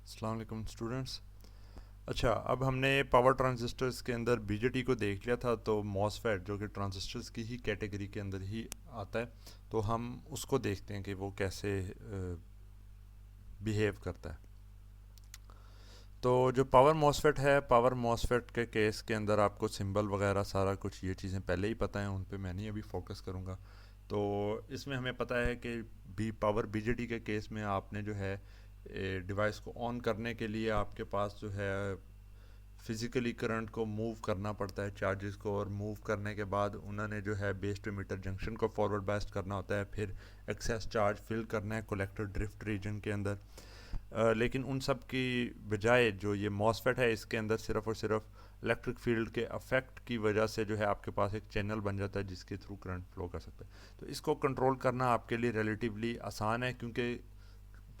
अस्सलाम वालेकुम स्टूडेंट्स। अच्छा, अब हमने पावर ट्रांजिस्टर्स के अंदर बीजेटी को देख लिया था, तो मॉसफेट जो कि ट्रांजिस्टर्स की ही कैटेगरी के अंदर ही आता है, तो हम उसको देखते हैं कि वो कैसे बिहेव करता है। तो जो पावर मॉसफेट है, पावर मॉसफेट के केस के अंदर आपको सिंबल वगैरह सारा कुछ ये चीज़ें पहले ही पता हैं, उन पे मैं नहीं अभी फोकस करूँगा। तो इसमें हमें पता है कि पावर बीजेटी के केस में आपने जो है डिवाइस को ऑन करने के लिए आपके पास जो है फिजिकली करंट को मूव करना पड़ता है, चार्जेस को, और मूव करने के बाद उन्होंने जो है बेस टू मीटर जंक्शन को फॉरवर्ड बायस्ड करना होता है, फिर एक्सेस चार्ज फिल करना है कलेक्टर ड्रिफ्ट रीजन के अंदर। लेकिन उन सब की बजाय जो ये मॉसफेट है, इसके अंदर सिर्फ और सिर्फ इलेक्ट्रिक फील्ड के अफेक्ट की वजह से जो है आपके पास एक चैनल बन जाता है जिसके थ्रू करंट फ्लो कर सकता है। तो इसको कंट्रोल करना आपके लिए रिलेटिवली आसान है, क्योंकि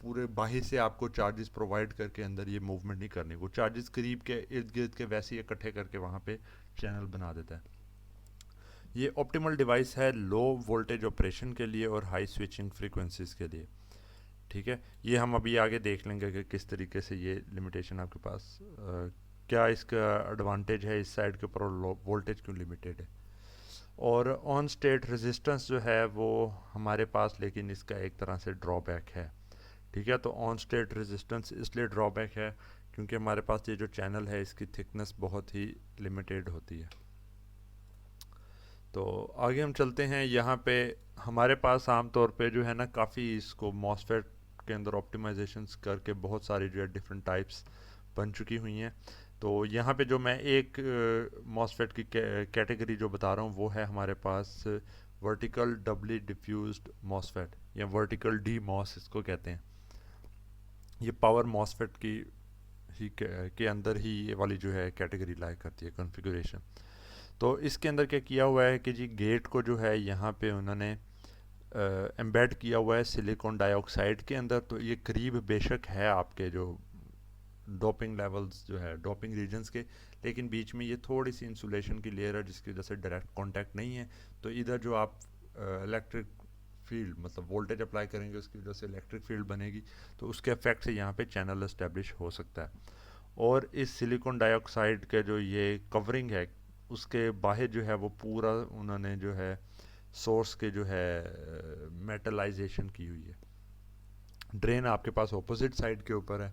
पूरे बाहर से आपको चार्जेस प्रोवाइड करके अंदर ये मूवमेंट नहीं करनी, वो चार्जेस करीब के इर्द गिर्द के वैसे ही इकट्ठे करके वहाँ पे चैनल बना देता है। ये ऑप्टिमल डिवाइस है लो वोल्टेज ऑपरेशन के लिए और हाई स्विचिंग फ्रीक्वेंसीज के लिए। ठीक है, ये हम अभी आगे देख लेंगे कि किस तरीके से ये लिमिटेशन आपके पास क्या इसका एडवांटेज है इस साइड के ऊपर, और लो वोल्टेज क्यों लिमिटेड है। और ऑन स्टेट रेजिस्टेंस जो है वो हमारे पास, लेकिन इसका एक तरह से ड्रॉबैक है। ठीक है, तो ऑन स्टेट रेजिस्टेंस इसलिए ड्रॉबैक है क्योंकि हमारे पास ये जो चैनल है इसकी थिकनेस बहुत ही लिमिटेड होती है। तो आगे हम चलते हैं। यहाँ पे हमारे पास आमतौर पे जो है ना, काफ़ी इसको मॉसफेट के अंदर ऑप्टिमाइजेशंस करके बहुत सारी जो है डिफरेंट टाइप्स बन चुकी हुई हैं। तो यहाँ पे जो मैं एक मॉसफेट की कैटेगरी जो बता रहा हूँ वो है हमारे पास वर्टिकल डबली डिफ्यूज्ड मॉसफेट, या वर्टिकल डी मॉस इसको कहते हैं। ये पावर मॉसफेट की के अंदर ही ये वाली जो है कैटेगरी लाइक करती है कॉन्फ़िगरेशन। तो इसके अंदर क्या किया हुआ है कि जी गेट को जो है यहाँ पे उन्होंने एम्बेड किया हुआ है सिलिकॉन डाइऑक्साइड के अंदर। तो ये करीब बेशक है आपके जो डोपिंग लेवल्स जो है डोपिंग रीजन्स के, लेकिन बीच में ये थोड़ी सी इंसुलेशन की लेयर है जिसकी वजह से डायरेक्ट कांटेक्ट नहीं है। तो इधर जो आप इलेक्ट्रिक फील्ड मतलब वोल्टेज अप्लाई करेंगे उसकी वजह से इलेक्ट्रिक फील्ड बनेगी, तो उसके इफेक्ट से यहाँ पे चैनल एस्टेब्लिश हो सकता है। और इस सिलिकॉन डाइऑक्साइड का जो ये कवरिंग है उसके बाहर जो है वो पूरा उन्होंने जो है सोर्स के जो है मेटलाइजेशन की हुई है। ड्रेन आपके पास ऑपोजिट साइड के ऊपर है,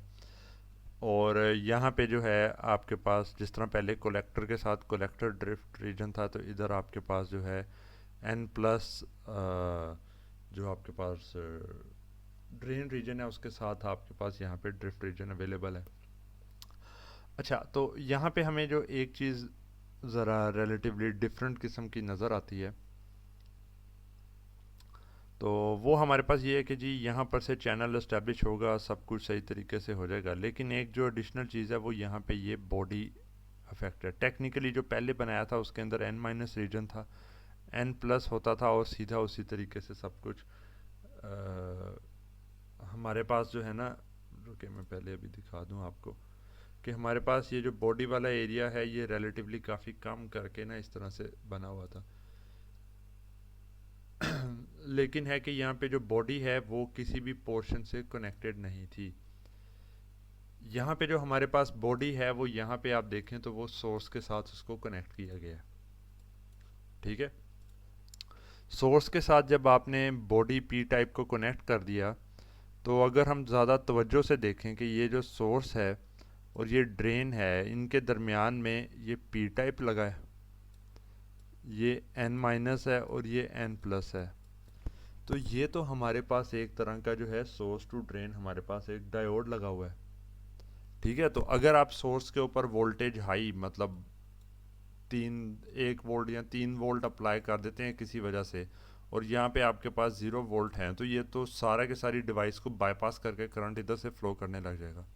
और यहाँ पे जो है आपके पास जिस तरह पहले कोलेक्टर के साथ कोलेक्टर ड्रिफ्ट रीजन था, तो इधर आपके पास जो है एन प्लस जो आपके पास ड्रेन रीजन है उसके साथ आपके पास यहाँ पे ड्रिफ्ट रीजन अवेलेबल है। अच्छा, तो यहाँ पे हमें जो एक चीज़ ज़रा रिलेटिवली डिफरेंट किस्म की नज़र आती है, तो वो हमारे पास ये है कि जी यहाँ पर से चैनल इस्टेब्लिश होगा, सब कुछ सही तरीके से हो जाएगा, लेकिन एक जो एडिशनल चीज़ है वो यहाँ पे ये बॉडी अफेक्ट है। टेक्निकली जो पहले बनाया था उसके अंदर एन माइनस रीजन था, एन प्लस होता था, और सीधा उसी तरीके से सब कुछ हमारे पास जो है ना, रुके मैं पहले अभी दिखा दूँ आपको कि हमारे पास ये जो बॉडी वाला एरिया है ये रिलेटिवली काफ़ी कम करके ना इस तरह से बना हुआ था। लेकिन है कि यहाँ पे जो बॉडी है वो किसी भी पोर्शन से कनेक्टेड नहीं थी। यहाँ पे जो हमारे पास बॉडी है वो यहाँ पे आप देखें तो वो सोर्स के साथ उसको कनेक्ट किया गया है। ठीक है, सोर्स के साथ जब आपने बॉडी पी टाइप को कनेक्ट कर दिया, तो अगर हम ज़्यादा तवज्जो से देखें कि ये जो सोर्स है और ये ड्रेन है, इनके दरमियान में ये पी टाइप लगा है, ये एन माइनस है और ये एन प्लस है। तो ये तो हमारे पास एक तरह का जो है सोर्स टू ड्रेन हमारे पास एक डायोड लगा हुआ है। ठीक है, तो अगर आप सोर्स के ऊपर वोल्टेज हाई मतलब 1 वोल्ट या 3 वोल्ट अप्लाई कर देते हैं किसी वजह से, और यहाँ पे आपके पास 0 वोल्ट है, तो ये तो सारा के सारी डिवाइस को बाईपास करके करंट इधर से फ्लो करने लग जाएगा।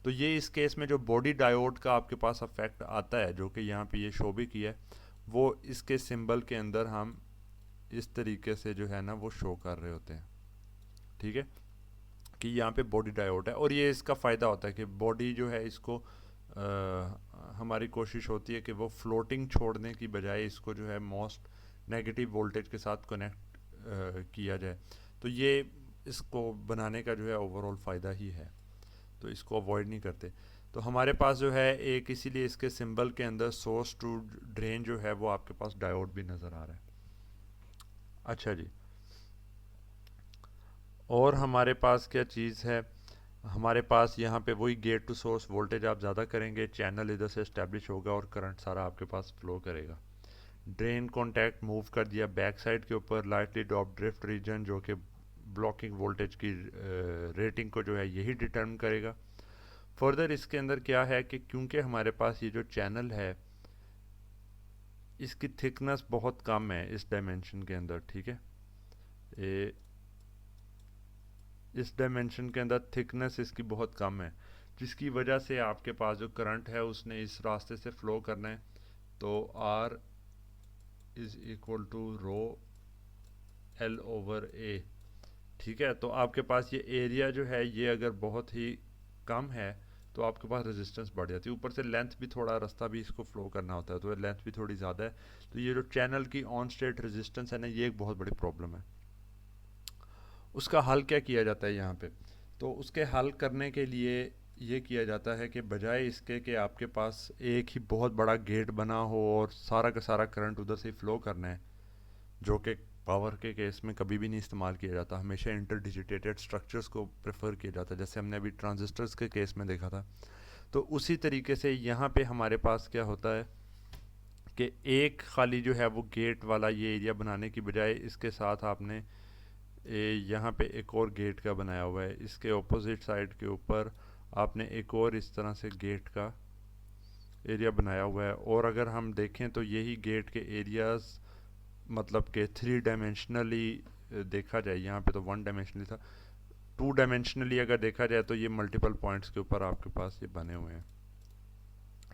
तो ये इस केस में जो बॉडी डायोड का आपके पास अफेक्ट आता है, जो कि यहाँ पे ये शो भी किया है, वो इसके सिंबल के अंदर हम इस तरीके से जो है ना वो शो कर रहे होते हैं। ठीक है, कि यहाँ पे बॉडी डायोड है, और ये इसका फ़ायदा होता है कि बॉडी जो है इसको हमारी कोशिश होती है कि वो फ्लोटिंग छोड़ने की बजाय इसको जो है मोस्ट नेगेटिव वोल्टेज के साथ कनेक्ट किया जाए। तो ये इसको बनाने का जो है ओवरऑल फ़ायदा ही है। तो इसको अवॉइड नहीं करते। तो हमारे पास जो है एक, इसीलिए इसके सिंबल के अंदर सोर्स टू ड्रेन जो है वो आपके पास डायोड भी नज़र आ रहा है। अच्छा जी, और हमारे पास क्या चीज़ है, हमारे पास यहाँ पे वही गेट टू सोर्स वोल्टेज आप ज़्यादा करेंगे, चैनल इधर से इस्टेब्लिश होगा और करंट सारा आपके पास फ्लो करेगा। ड्रेन कॉन्टैक्ट मूव कर दिया बैक साइड के ऊपर, लाइटली ड्रॉप ड्रिफ्ट रीजन जो कि ब्लॉकिंग वोल्टेज की रेटिंग को जो है यही डिटर्मिन करेगा। फर्दर इसके अंदर क्या है कि क्योंकि हमारे पास ये जो चैनल है इसकी थिकनेस बहुत कम है इस डायमेंशन के अंदर, ठीक है, ये इस डायमेंशन के अंदर थिकनेस इसकी बहुत कम है, जिसकी वजह से आपके पास जो करंट है उसने इस रास्ते से फ्लो करना है। तो R is equal to rho L over A, ठीक है। तो आपके पास ये एरिया जो है ये अगर बहुत ही कम है तो आपके पास रेजिस्टेंस बढ़ जाती है, ऊपर से लेंथ भी थोड़ा, रास्ता भी इसको फ्लो करना होता है तो लेंथ भी थोड़ी ज़्यादा है। तो ये जो चैनल की ऑन स्टेट रेजिस्टेंस है ना, ये एक बहुत बड़ी प्रॉब्लम है। उसका हल क्या किया जाता है यहाँ पे, तो उसके हल करने के लिए ये किया जाता है कि बजाय इसके कि आपके पास एक ही बहुत बड़ा गेट बना हो और सारा का सारा करंट उधर से फ्लो करना है, जो कि पावर के केस में कभी भी नहीं इस्तेमाल किया जाता, हमेशा इंटरडिजिटेटेड स्ट्रक्चर्स को प्रेफर किया जाता है, जैसे हमने अभी ट्रांजिस्टर्स के केस में देखा था। तो उसी तरीके से यहाँ पे हमारे पास क्या होता है कि एक खाली जो है वो गेट वाला ये एरिया बनाने की बजाय इसके साथ आपने यहाँ पे एक और गेट का बनाया हुआ है, इसके ऑपोजिट साइड के ऊपर आपने एक और इस तरह से गेट का एरिया बनाया हुआ है। और अगर हम देखें तो यही गेट के एरियाज मतलब कि 3 डायमेंशनली देखा जाए, यहाँ पे तो 1 डायमेंशनली था, 2 डायमेंशनली अगर देखा जाए तो ये मल्टीपल पॉइंट्स के ऊपर आपके पास ये बने हुए हैं,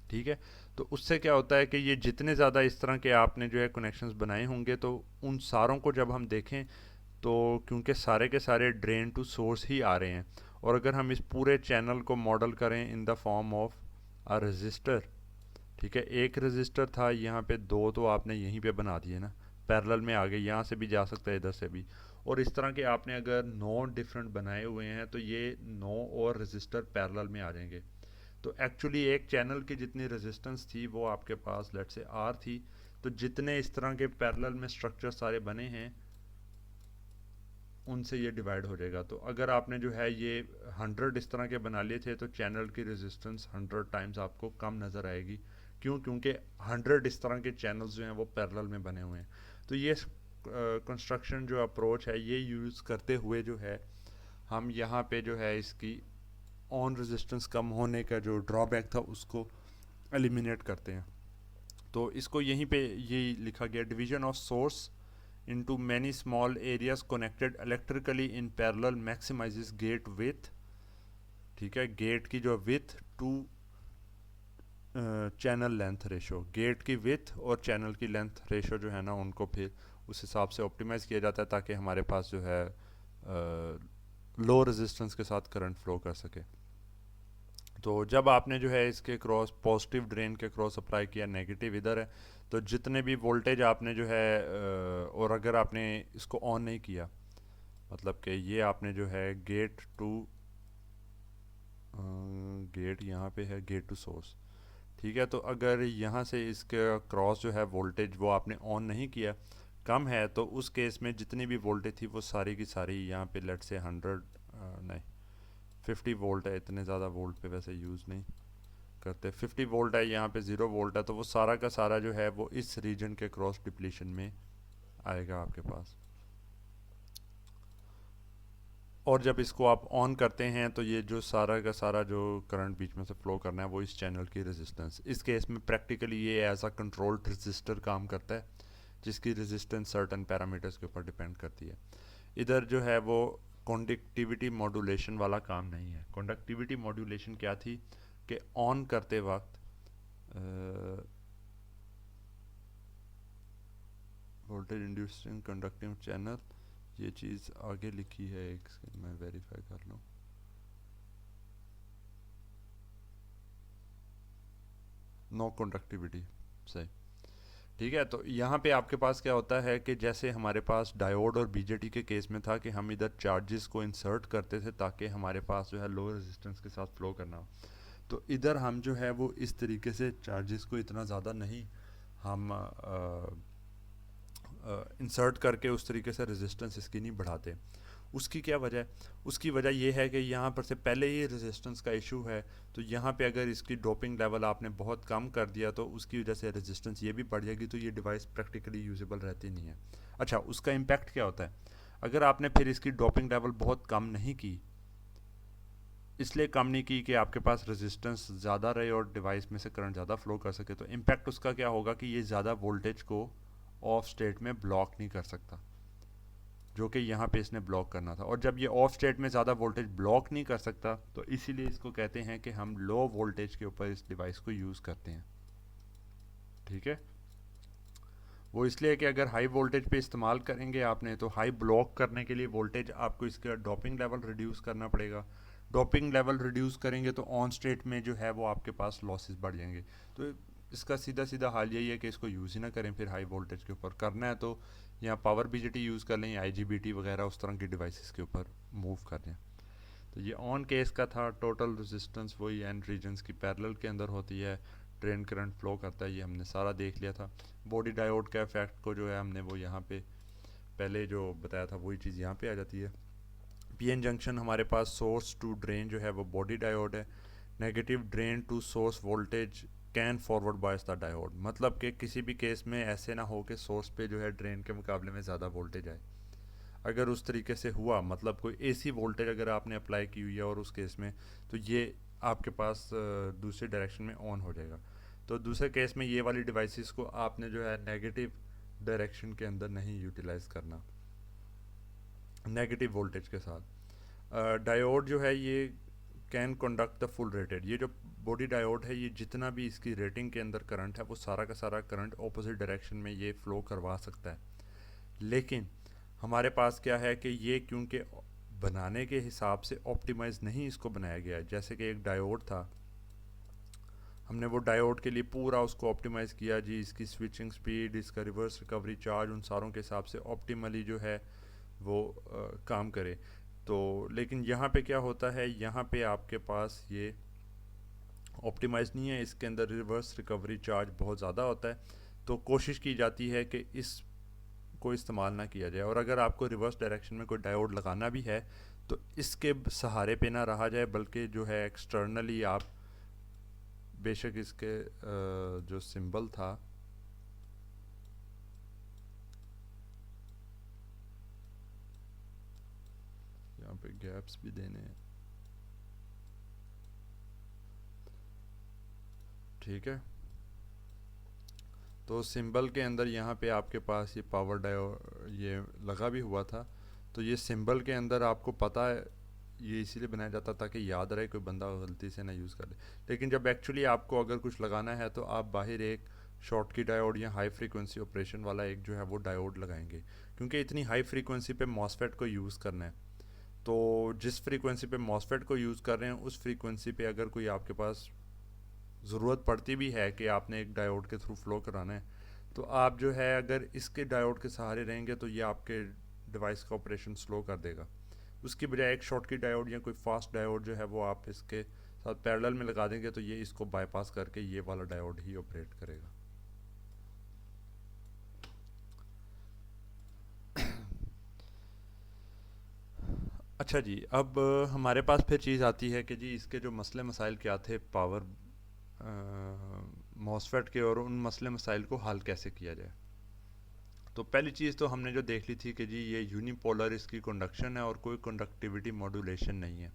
ठीक है। तो उससे क्या होता है कि ये जितने ज़्यादा इस तरह के आपने जो है कनेक्शंस बनाए होंगे तो उन सारों को जब हम देखें तो क्योंकि सारे के सारे ड्रेन टू सोर्स ही आ रहे हैं, और अगर हम इस पूरे चैनल को मॉडल करें in the form of a resistor, ठीक है, एक रजिस्टर था यहाँ पे, दो तो आपने यहीं पे बना दिए ना, पैरेलल में आ गए, यहाँ से भी जा सकता है इधर से भी, और इस तरह के आपने अगर 9 डिफरेंट बनाए हुए हैं तो ये 9 और रजिस्टर पैरेलल में आ जाएंगे। तो एक्चुअली एक चैनल की जितनी रेजिस्टेंस थी वो आपके पास लेट से R थी, तो जितने इस तरह के पैरेलल में स्ट्रक्चर सारे बने हैं उनसे ये डिवाइड हो जाएगा। तो अगर आपने जो है ये 100 इस तरह के बना लिए थे तो चैनल की रेजिस्टेंस 100 टाइम्स आपको कम नज़र आएगी। क्यों? क्योंकि 100 इस तरह के चैनल्स जो हैं वो पैरेलल में बने हुए हैं। तो ये कंस्ट्रक्शन जो अप्रोच है ये यूज़ करते हुए जो है हम यहाँ पे जो है इसकी ऑन रेजिस्टेंस कम होने का जो ड्रॉबैक था उसको एलिमिनेट करते हैं। तो इसको यहीं पे यही लिखा गया, division of source into many small areas connected electrically in parallel maximizes gate width, ठीक है, गेट की जो width to channel length ratio, gate की विथ और चैनल की लेंथ रेशो जो है ना उनको फिर उस हिसाब से ऑप्टिमाइज़ किया जाता है ताकि हमारे पास जो है लो रेजिस्टेंस के साथ करंट फ्लो कर सके। तो जब आपने जो है इसके क्रॉस पॉजिटिव ड्रेन के क्रॉस अप्लाई किया, नेगेटिव इधर है, तो जितने भी वोल्टेज आपने जो है और अगर आपने इसको ऑन नहीं किया, मतलब कि ये आपने जो है गेट टू गेट यहाँ पे है गेट टू सोर्स, ठीक है, तो अगर यहाँ से इसके क्रॉस जो है वोल्टेज वो आपने ऑन नहीं किया, कम है, तो उस केस में जितनी भी वोल्टेज थी वो सारी की सारी यहाँ पे लेट से 100 नहीं 50 वोल्ट है, इतने ज़्यादा वोल्ट पे वैसे यूज़ नहीं करते, 50 वोल्ट है, यहाँ पे 0 वोल्ट है, तो वो सारा का सारा जो है वो इस रीजन के क्रॉस डिप्लीशन में आएगा आपके पास। और जब इसको आप ऑन करते हैं तो ये जो सारा का सारा जो करंट बीच में से फ्लो करना है वो इस चैनल की रेजिस्टेंस, इस केस में प्रैक्टिकली ये एज अ कंट्रोल्ड रेजिस्टर काम करता है जिसकी रेजिस्टेंस सर्टन पैरामीटर्स के ऊपर डिपेंड करती है। इधर जो है वो कंडक्टिविटी मॉड्यूलेशन वाला काम नहीं है। कंडक्टिविटी मॉड्यूलेशन क्या थी कि ऑन करते वक्त वोल्टेज इंड्यूसिंग कंडक्टिंग चैनल, ये चीज़ आगे लिखी है, एक सेकंड मैं वेरीफाई कर लूँ। नो कंडक्टिविटी, सही, ठीक है, तो यहाँ पे आपके पास क्या होता है कि जैसे हमारे पास डायोड और बीजेटी के केस में था कि हम इधर चार्जेस को इंसर्ट करते थे ताकि हमारे पास जो है लो रेजिस्टेंस के साथ फ्लो करना हो। तो इधर हम जो है वो इस तरीके से चार्जेस को इतना ज़्यादा नहीं हम इंसर्ट करके उस तरीके से रेजिस्टेंस इसकी नहीं बढ़ाते। उसकी क्या वजह है? उसकी वजह ये है कि यहाँ पर से पहले ही रेजिस्टेंस का इशू है, तो यहाँ पे अगर इसकी ड्रॉपिंग लेवल आपने बहुत कम कर दिया तो उसकी वजह से रेजिस्टेंस ये भी बढ़ जाएगी, तो ये डिवाइस प्रैक्टिकली यूजेबल रहती नहीं है। अच्छा, उसका इम्पैक्ट क्या होता है? अगर आपने फिर इसकी ड्रॉपिंग लेवल बहुत कम नहीं की, इसलिए कम नहीं की कि आपके पास रेजिस्टेंस ज़्यादा रहे और डिवाइस में से करंट ज़्यादा फ्लो कर सके, तो इम्पैक्ट उसका क्या होगा कि ये ज़्यादा वोल्टेज को ऑफ स्टेट में ब्लॉक नहीं कर सकता, जो कि यहाँ पे इसने ब्लॉक करना था। और जब ये ऑफ स्टेट में ज़्यादा वोल्टेज ब्लॉक नहीं कर सकता, तो इसीलिए इसको कहते हैं कि हम लो वोल्टेज के ऊपर इस डिवाइस को यूज़ करते हैं। ठीक है, वो इसलिए कि अगर हाई वोल्टेज पे इस्तेमाल करेंगे आपने, तो हाई ब्लॉक करने के लिए वोल्टेज आपको इसका ड्रॉपिंग लेवल रिड्यूस करना पड़ेगा। ड्रॉपिंग लेवल रिड्यूस करेंगे तो ऑन स्टेट में जो है वो आपके पास लॉसेस बढ़ जाएंगे। तो इसका सीधा सीधा हाल यही है कि इसको यूज़ ही ना करें। फिर हाई वोल्टेज के ऊपर करना है तो यहाँ पावर बीजेटी यूज़ कर लें, आईजीबीटी वगैरह उस तरह की डिवाइसेस के ऊपर मूव कर लें। तो ये ऑन केस का था। टोटल रेजिस्टेंस वही एंड रीजन्स की पैरेलल के अंदर होती है, ड्रेन करंट फ्लो करता है, ये हमने सारा देख लिया था। बॉडी डायोड का इफेक्ट को जो है हमने वो यहाँ पे पहले जो बताया था वही चीज़ यहाँ पे आ जाती है। पीएन जंक्शन हमारे पास सोर्स टू ड्रेन जो है वो बॉडी डायोड है। Negative drain to source voltage can forward bias the diode, मतलब कि किसी भी केस में ऐसे ना हो कि सोर्स पे जो है ड्रेन के मुकाबले में ज़्यादा वोल्टेज आए। अगर उस तरीके से हुआ, मतलब कोई एसी वोल्टेज अगर आपने अप्लाई की हुई है और उस केस में, तो ये आपके पास दूसरे डायरेक्शन में ऑन हो जाएगा। तो दूसरे केस में ये वाली डिवाइसेस को आपने जो है नेगेटिव डायरेक्शन के अंदर नहीं यूटिलाइज करना, नेगेटिव वोल्टेज के साथ। डायोड जो है ये can conduct the full rated, ये जो बॉडी डायोड है ये जितना भी इसकी रेटिंग के अंदर करंट है वो सारा का सारा करंट ऑपोजिट डायरेक्शन में ये फ्लो करवा सकता है। लेकिन हमारे पास क्या है कि ये क्योंकि बनाने के हिसाब से ऑप्टिमाइज नहीं इसको बनाया गया है। जैसे कि एक डायोड था, हमने वो डायोड के लिए पूरा उसको ऑप्टिमाइज़ किया जी, इसकी स्विचिंग स्पीड, इसका रिवर्स रिकवरी चार्ज, उन सारों के हिसाब से ऑप्टिमली जो है वो काम करे। तो लेकिन यहाँ पे क्या होता है, यहाँ पे आपके पास ये ऑप्टिमाइज़ नहीं है, इसके अंदर रिवर्स रिकवरी चार्ज बहुत ज़्यादा होता है। तो कोशिश की जाती है कि इस को इस्तेमाल ना किया जाए, और अगर आपको रिवर्स डायरेक्शन में कोई डायोड लगाना भी है तो इसके सहारे पे ना रहा जाए, बल्कि जो है एक्सटर्नली आप बेशक इसके जो सिंबल था, यहाँ पे गैप्स भी देने हैं, ठीक है। तो सिंबल के अंदर यहाँ पे आपके पास ये पावर डायोड ये लगा भी हुआ था। तो ये सिंबल के अंदर आपको पता है ये इसीलिए बनाया जाता ताकि याद रहे, कोई बंदा गलती से ना यूज़ कर ले। लेकिन जब एक्चुअली आपको अगर कुछ लगाना है तो आप बाहर एक शॉर्ट की डायोड या हाई फ्रीक्वेंसी ऑपरेशन वाला एक जो है वो डायोड लगाएंगे, क्योंकि इतनी हाई फ्रीक्वेंसी पे मॉसफेट को यूज़ करना है। तो जिस फ्रीक्वेंसी पे मॉसफेट को यूज़ कर रहे हैं उस फ्रीक्वेंसी पे अगर कोई आपके पास ज़रूरत पड़ती भी है कि आपने एक डायोड के थ्रू फ्लो कराना है, तो आप जो है अगर इसके डायोड के सहारे रहेंगे तो ये आपके डिवाइस का ऑपरेशन स्लो कर देगा। उसकी बजाय एक शॉर्ट की डायोड या कोई फास्ट डायोड जो है वो आप इसके साथ पैरेलल में लगा देंगे तो ये इसको बाईपास करके ये वाला डायोड ही ऑपरेट करेगा। अच्छा जी, अब हमारे पास फिर चीज़ आती है कि जी इसके जो मसले मसाइल क्या थे पावर मॉसफेट के, और उन मसले मसाइल को हल कैसे किया जाए। तो पहली चीज़ तो हमने जो देख ली थी कि जी ये यूनिपोलर इसकी कंडक्शन है और कोई कंडक्टिविटी मॉड्यूलेशन नहीं है।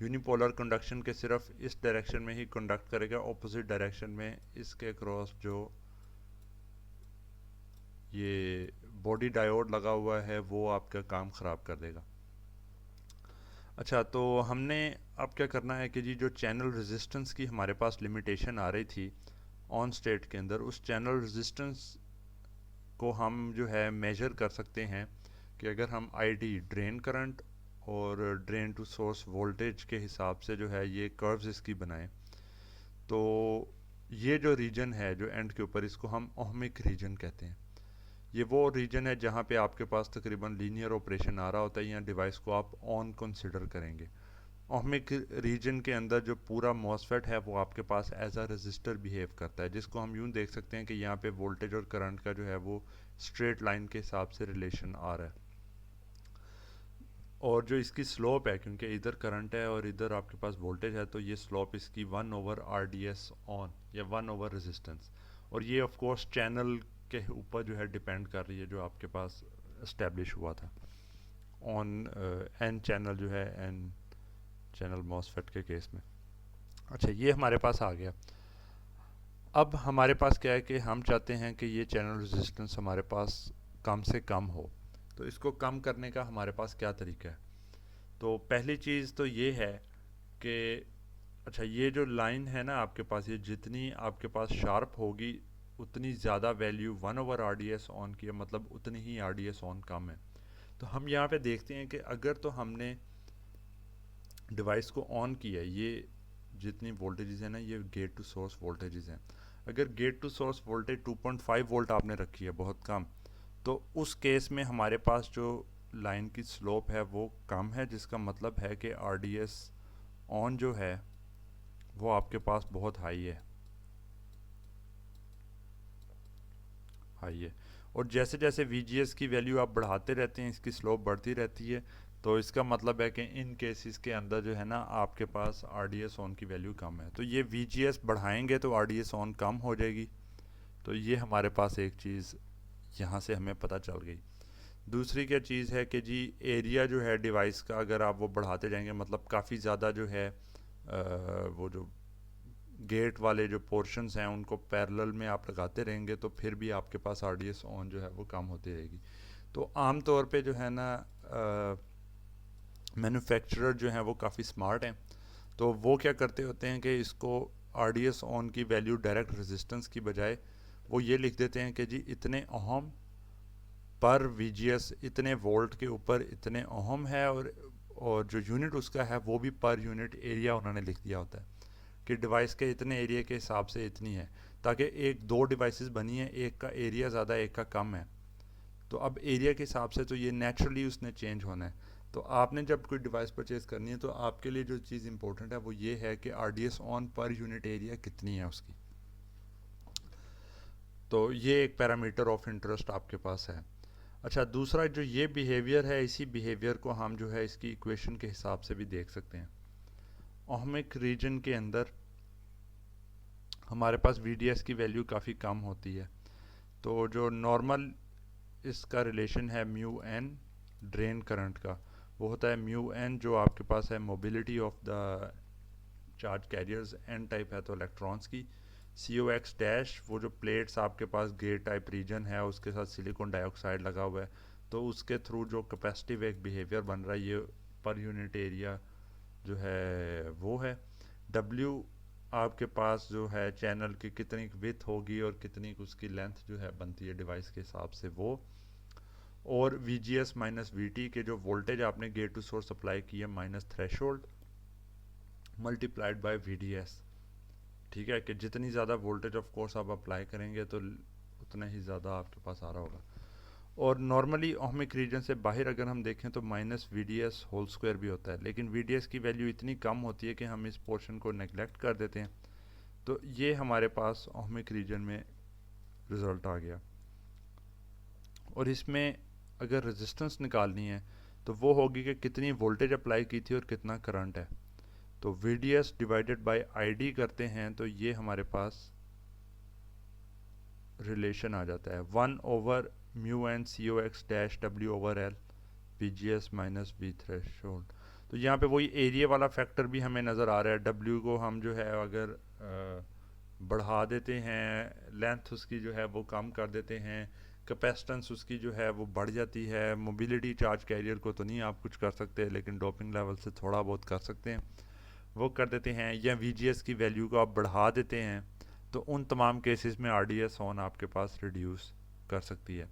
यूनिपोलर कंडक्शन के सिर्फ इस डायरेक्शन में ही कंडक्ट करेगा, ऑपोजिट डायरेक्शन में इसके क्रॉस जो ये बॉडी डायोड लगा हुआ है वो आपका काम ख़राब कर देगा। अच्छा, तो हमने अब क्या करना है कि जी जो चैनल रेजिस्टेंस की हमारे पास लिमिटेशन आ रही थी ऑन स्टेट के अंदर, उस चैनल रेजिस्टेंस को हम जो है मेजर कर सकते हैं कि अगर हम आईडी ड्रेन करंट और ड्रेन टू सोर्स वोल्टेज के हिसाब से जो है ये कर्व्स इसकी बनाएं, तो ये जो रीजन है जो एंड के ऊपर, इसको हम ओहमिक रीजन कहते हैं। ये वो रीजन है जहाँ पे आपके पास तकरीबन लीनियर ऑपरेशन आ रहा होता है, या डिवाइस को आप ऑन कंसिडर करेंगे। ओहमिक रीजन के अंदर जो पूरा मॉसफेट है वो आपके पास एज अ रजिस्टर बिहेव करता है, जिसको हम यूँ देख सकते हैं कि यहाँ पे वोल्टेज और करंट का जो है वो स्ट्रेट लाइन के हिसाब से रिलेशन आ रहा है। और जो इसकी स्लोप है, क्योंकि इधर करंट है और इधर आपके पास वोल्टेज है, तो ये स्लोप इसकी 1/RDS ऑन या 1 ओवर रेजिस्टेंस। और ये ऑफ कोर्स चैनल के ऊपर जो है डिपेंड कर रही है, जो आपके पास इस्टेब्लिश हुआ था ऑन एन चैनल जो है, एन चैनल मॉसफेट के केस में। अच्छा, ये हमारे पास आ गया। अब हमारे पास क्या है कि हम चाहते हैं कि ये चैनल रेजिस्टेंस हमारे पास कम से कम हो। तो इसको कम करने का हमारे पास क्या तरीका है? तो पहली चीज़ तो ये है कि अच्छा, ये जो लाइन है ना आपके पास, ये जितनी आपके पास शार्प होगी उतनी ज़्यादा वैल्यू 1/RDS ऑन की है, मतलब उतनी ही RDS ऑन कम है। तो हम यहाँ पे देखते हैं कि अगर तो हमने डिवाइस को ऑन किया है, ये जितनी वोल्टेजेस हैं ना, ये गेट टू सोर्स वोल्टेजेस हैं। अगर gate to source voltage 2.5 volt आपने रखी है, बहुत कम, तो उस केस में हमारे पास जो लाइन की स्लोप है वो कम है, जिसका मतलब है कि RDS ऑन जो है वो आपके पास बहुत हाई है। और जैसे जैसे VGS की वैल्यू आप बढ़ाते रहते हैं, इसकी स्लोप बढ़ती रहती है। तो इसका मतलब है कि इन केसेस के अंदर जो है ना आपके पास RDS ऑन की वैल्यू कम है। तो ये VGS बढ़ाएंगे तो RDS ऑन कम हो जाएगी। तो ये हमारे पास एक चीज़ यहाँ से हमें पता चल गई। दूसरी क्या चीज़ है कि जी एरिया जो है डिवाइस का, अगर आप वो बढ़ाते जाएंगे, मतलब काफ़ी ज़्यादा जो है वो जो गेट वाले जो पोर्शंस हैं उनको पैरेलल में आप लगाते रहेंगे, तो फिर भी आपके पास RDS ऑन जो है वो कम होती रहेगी। तो आम तौर पे जो है ना मैन्युफैक्चरर जो हैं वो काफ़ी स्मार्ट हैं। तो वो क्या करते होते हैं कि इसको RDS ऑन की वैल्यू डायरेक्ट रेजिस्टेंस की बजाय वो ये लिख देते हैं कि जी इतने ओहम पर VGS, इतने वोल्ट के ऊपर इतने ओहम है, और जो यूनिट उसका है वो भी पर यूनिट एरिया उन्होंने लिख दिया होता है कि डिवाइस के इतने एरिया के हिसाब से इतनी है। ताकि एक दो डिवाइसेस बनी है, एक का एरिया ज़्यादा एक का कम है, तो अब एरिया के हिसाब से तो ये नेचुरली उसने चेंज होना है। तो आपने जब कोई डिवाइस परचेज़ करनी है तो आपके लिए जो चीज़ इंपॉर्टेंट है वो ये है कि RDS on per unit area कितनी है उसकी। तो ये एक पैरामीटर ऑफ इंटरेस्ट आपके पास है। अच्छा, दूसरा जो ये बिहेवियर है, इसी बिहेवियर को हम जो है इसकी इक्वेशन के हिसाब से भी देख सकते हैं। ओहमिक रीजन के अंदर हमारे पास VDS की वैल्यू काफ़ी कम होती है। तो जो नॉर्मल इसका रिलेशन है म्यू एन ड्रेन करंट का, वो होता है म्यू एन जो आपके पास है mobility of the charge carriers, N type है तो इलेक्ट्रॉन्स की, COX डैश वो जो प्लेट्स आपके पास गेट टाइप रीजन है उसके साथ सिलिकॉन डाइऑक्साइड लगा हुआ है, तो उसके थ्रू जो कैपेसिटिव एक बिहेवियर बन रहा है, ये पर यूनिट एरिया जो है वो है। W आपके पास जो है चैनल की कितनी विथ होगी और कितनी उसकी लेंथ जो है बनती है डिवाइस के हिसाब से वो। और VGS माइनस VT के जो वोल्टेज आपने गेट टू सोर्स अप्लाई किया minus threshold multiplied by VDS। ठीक है, कि जितनी ज़्यादा वोल्टेज ऑफ कोर्स आप अप्लाई करेंगे तो उतना ही ज़्यादा आपके पास आ रहा होगा। और नॉर्मली ओहमिक रीजन से बाहर अगर हम देखें तो माइनस VDS होल स्क्वायर भी होता है, लेकिन VDS की वैल्यू इतनी कम होती है कि हम इस पोर्शन को नेग्लेक्ट कर देते हैं। तो ये हमारे पास ओहमिक रीजन में रिज़ल्ट आ गया। और इसमें अगर रेजिस्टेंस निकालनी है तो वो होगी कि कितनी वोल्टेज अप्लाई की थी और कितना करंट है। तो VDS डिवाइडेड बाय ID करते हैं तो ये हमारे पास रिलेशन आ जाता है 1/μN/COX dash W/L VGS minus V threshold. तो यहाँ पे वही एरिया वाला फैक्टर भी हमें नज़र आ रहा है। W को हम जो है अगर बढ़ा देते हैं, लेंथ उसकी जो है वो कम कर देते हैं, कैपेसिटेंस उसकी जो है वो बढ़ जाती है। मोबिलिटी चार्ज कैरियर को तो नहीं आप कुछ कर सकते, लेकिन डोपिंग लेवल से थोड़ा बहुत कर सकते हैं, वो कर देते हैं। या VGS की वैल्यू को आप बढ़ा देते हैं, तो उन तमाम केसेस में RDS ऑन आपके पास रिड्यूस कर सकती है।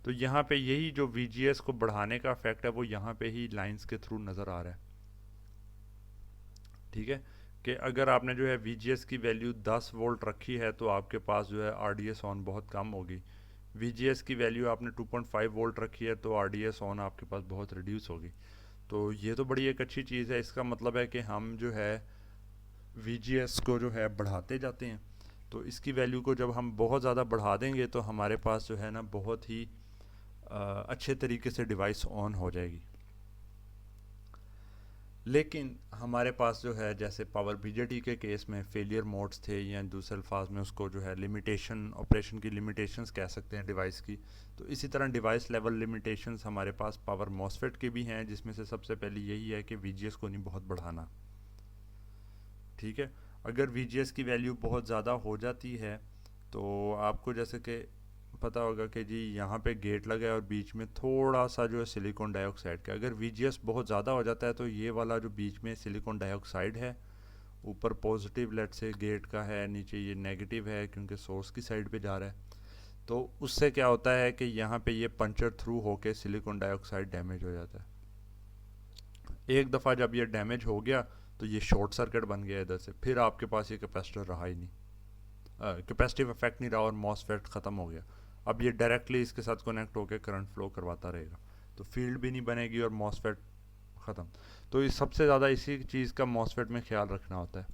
तो यहाँ पे यही जो VGS को बढ़ाने का इफेक्ट है वो यहाँ पे ही लाइंस के थ्रू नज़र आ रहा है। ठीक है, कि अगर आपने जो है VGS की वैल्यू 10 वोल्ट रखी है तो आपके पास जो है RDS ऑन बहुत कम होगी। VGS की वैल्यू आपने 2.5 वोल्ट रखी है तो RDS ऑन आपके पास बहुत रिड्यूस होगी। तो ये तो बड़ी एक अच्छी चीज़ है। इसका मतलब है कि हम जो है VGS को जो है बढ़ाते जाते हैं, तो इसकी वैल्यू को जब हम बहुत ज़्यादा बढ़ा देंगे तो हमारे पास जो है ना बहुत ही अच्छे तरीके से डिवाइस ऑन हो जाएगी। लेकिन हमारे पास जो है जैसे पावर बीजेटी के केस में फेलियर मोड्स थे, या दूसरे अल्फाज में उसको जो है लिमिटेशन, ऑपरेशन की लिमिटेशंस कह सकते हैं डिवाइस की। तो इसी तरह डिवाइस लेवल लिमिटेशंस हमारे पास पावर मॉसफेट के भी हैं, जिसमें से सबसे पहले यही है कि VGS को नहीं बहुत बढ़ाना। ठीक है, अगर VGS की वैल्यू बहुत ज़्यादा हो जाती है तो आपको जैसे कि पता होगा कि जी यहाँ पे गेट लगा है और बीच में थोड़ा सा जो है सिलिकॉन डाइऑक्साइड का, अगर VGS बहुत ज़्यादा हो जाता है तो ये वाला जो बीच में सिलिकॉन डाइऑक्साइड है, ऊपर पॉजिटिव लेट से गेट का है, नीचे ये नेगेटिव है क्योंकि सोर्स की साइड पे जा रहा है, तो उससे क्या होता है कि यहाँ पे ये पंचर थ्रू होके सिलिकॉन डाइऑक्साइड डैमेज हो जाता है। एक दफ़ा जब ये डैमेज हो गया तो ये शॉर्ट सर्किट बन गया इधर से, फिर आपके पास ये कैपेसिटर रहा ही नहीं, कैपेसिटिव इफेक्ट नहीं रहा और मॉसफेट ख़त्म हो गया। अब ये डायरेक्टली इसके साथ कनेक्ट होकर करंट फ्लो करवाता रहेगा, तो फील्ड भी नहीं बनेगी और मॉसफेट ख़त्म। तो इस सबसे ज़्यादा इसी चीज़ का मॉसफेट में ख्याल रखना होता है।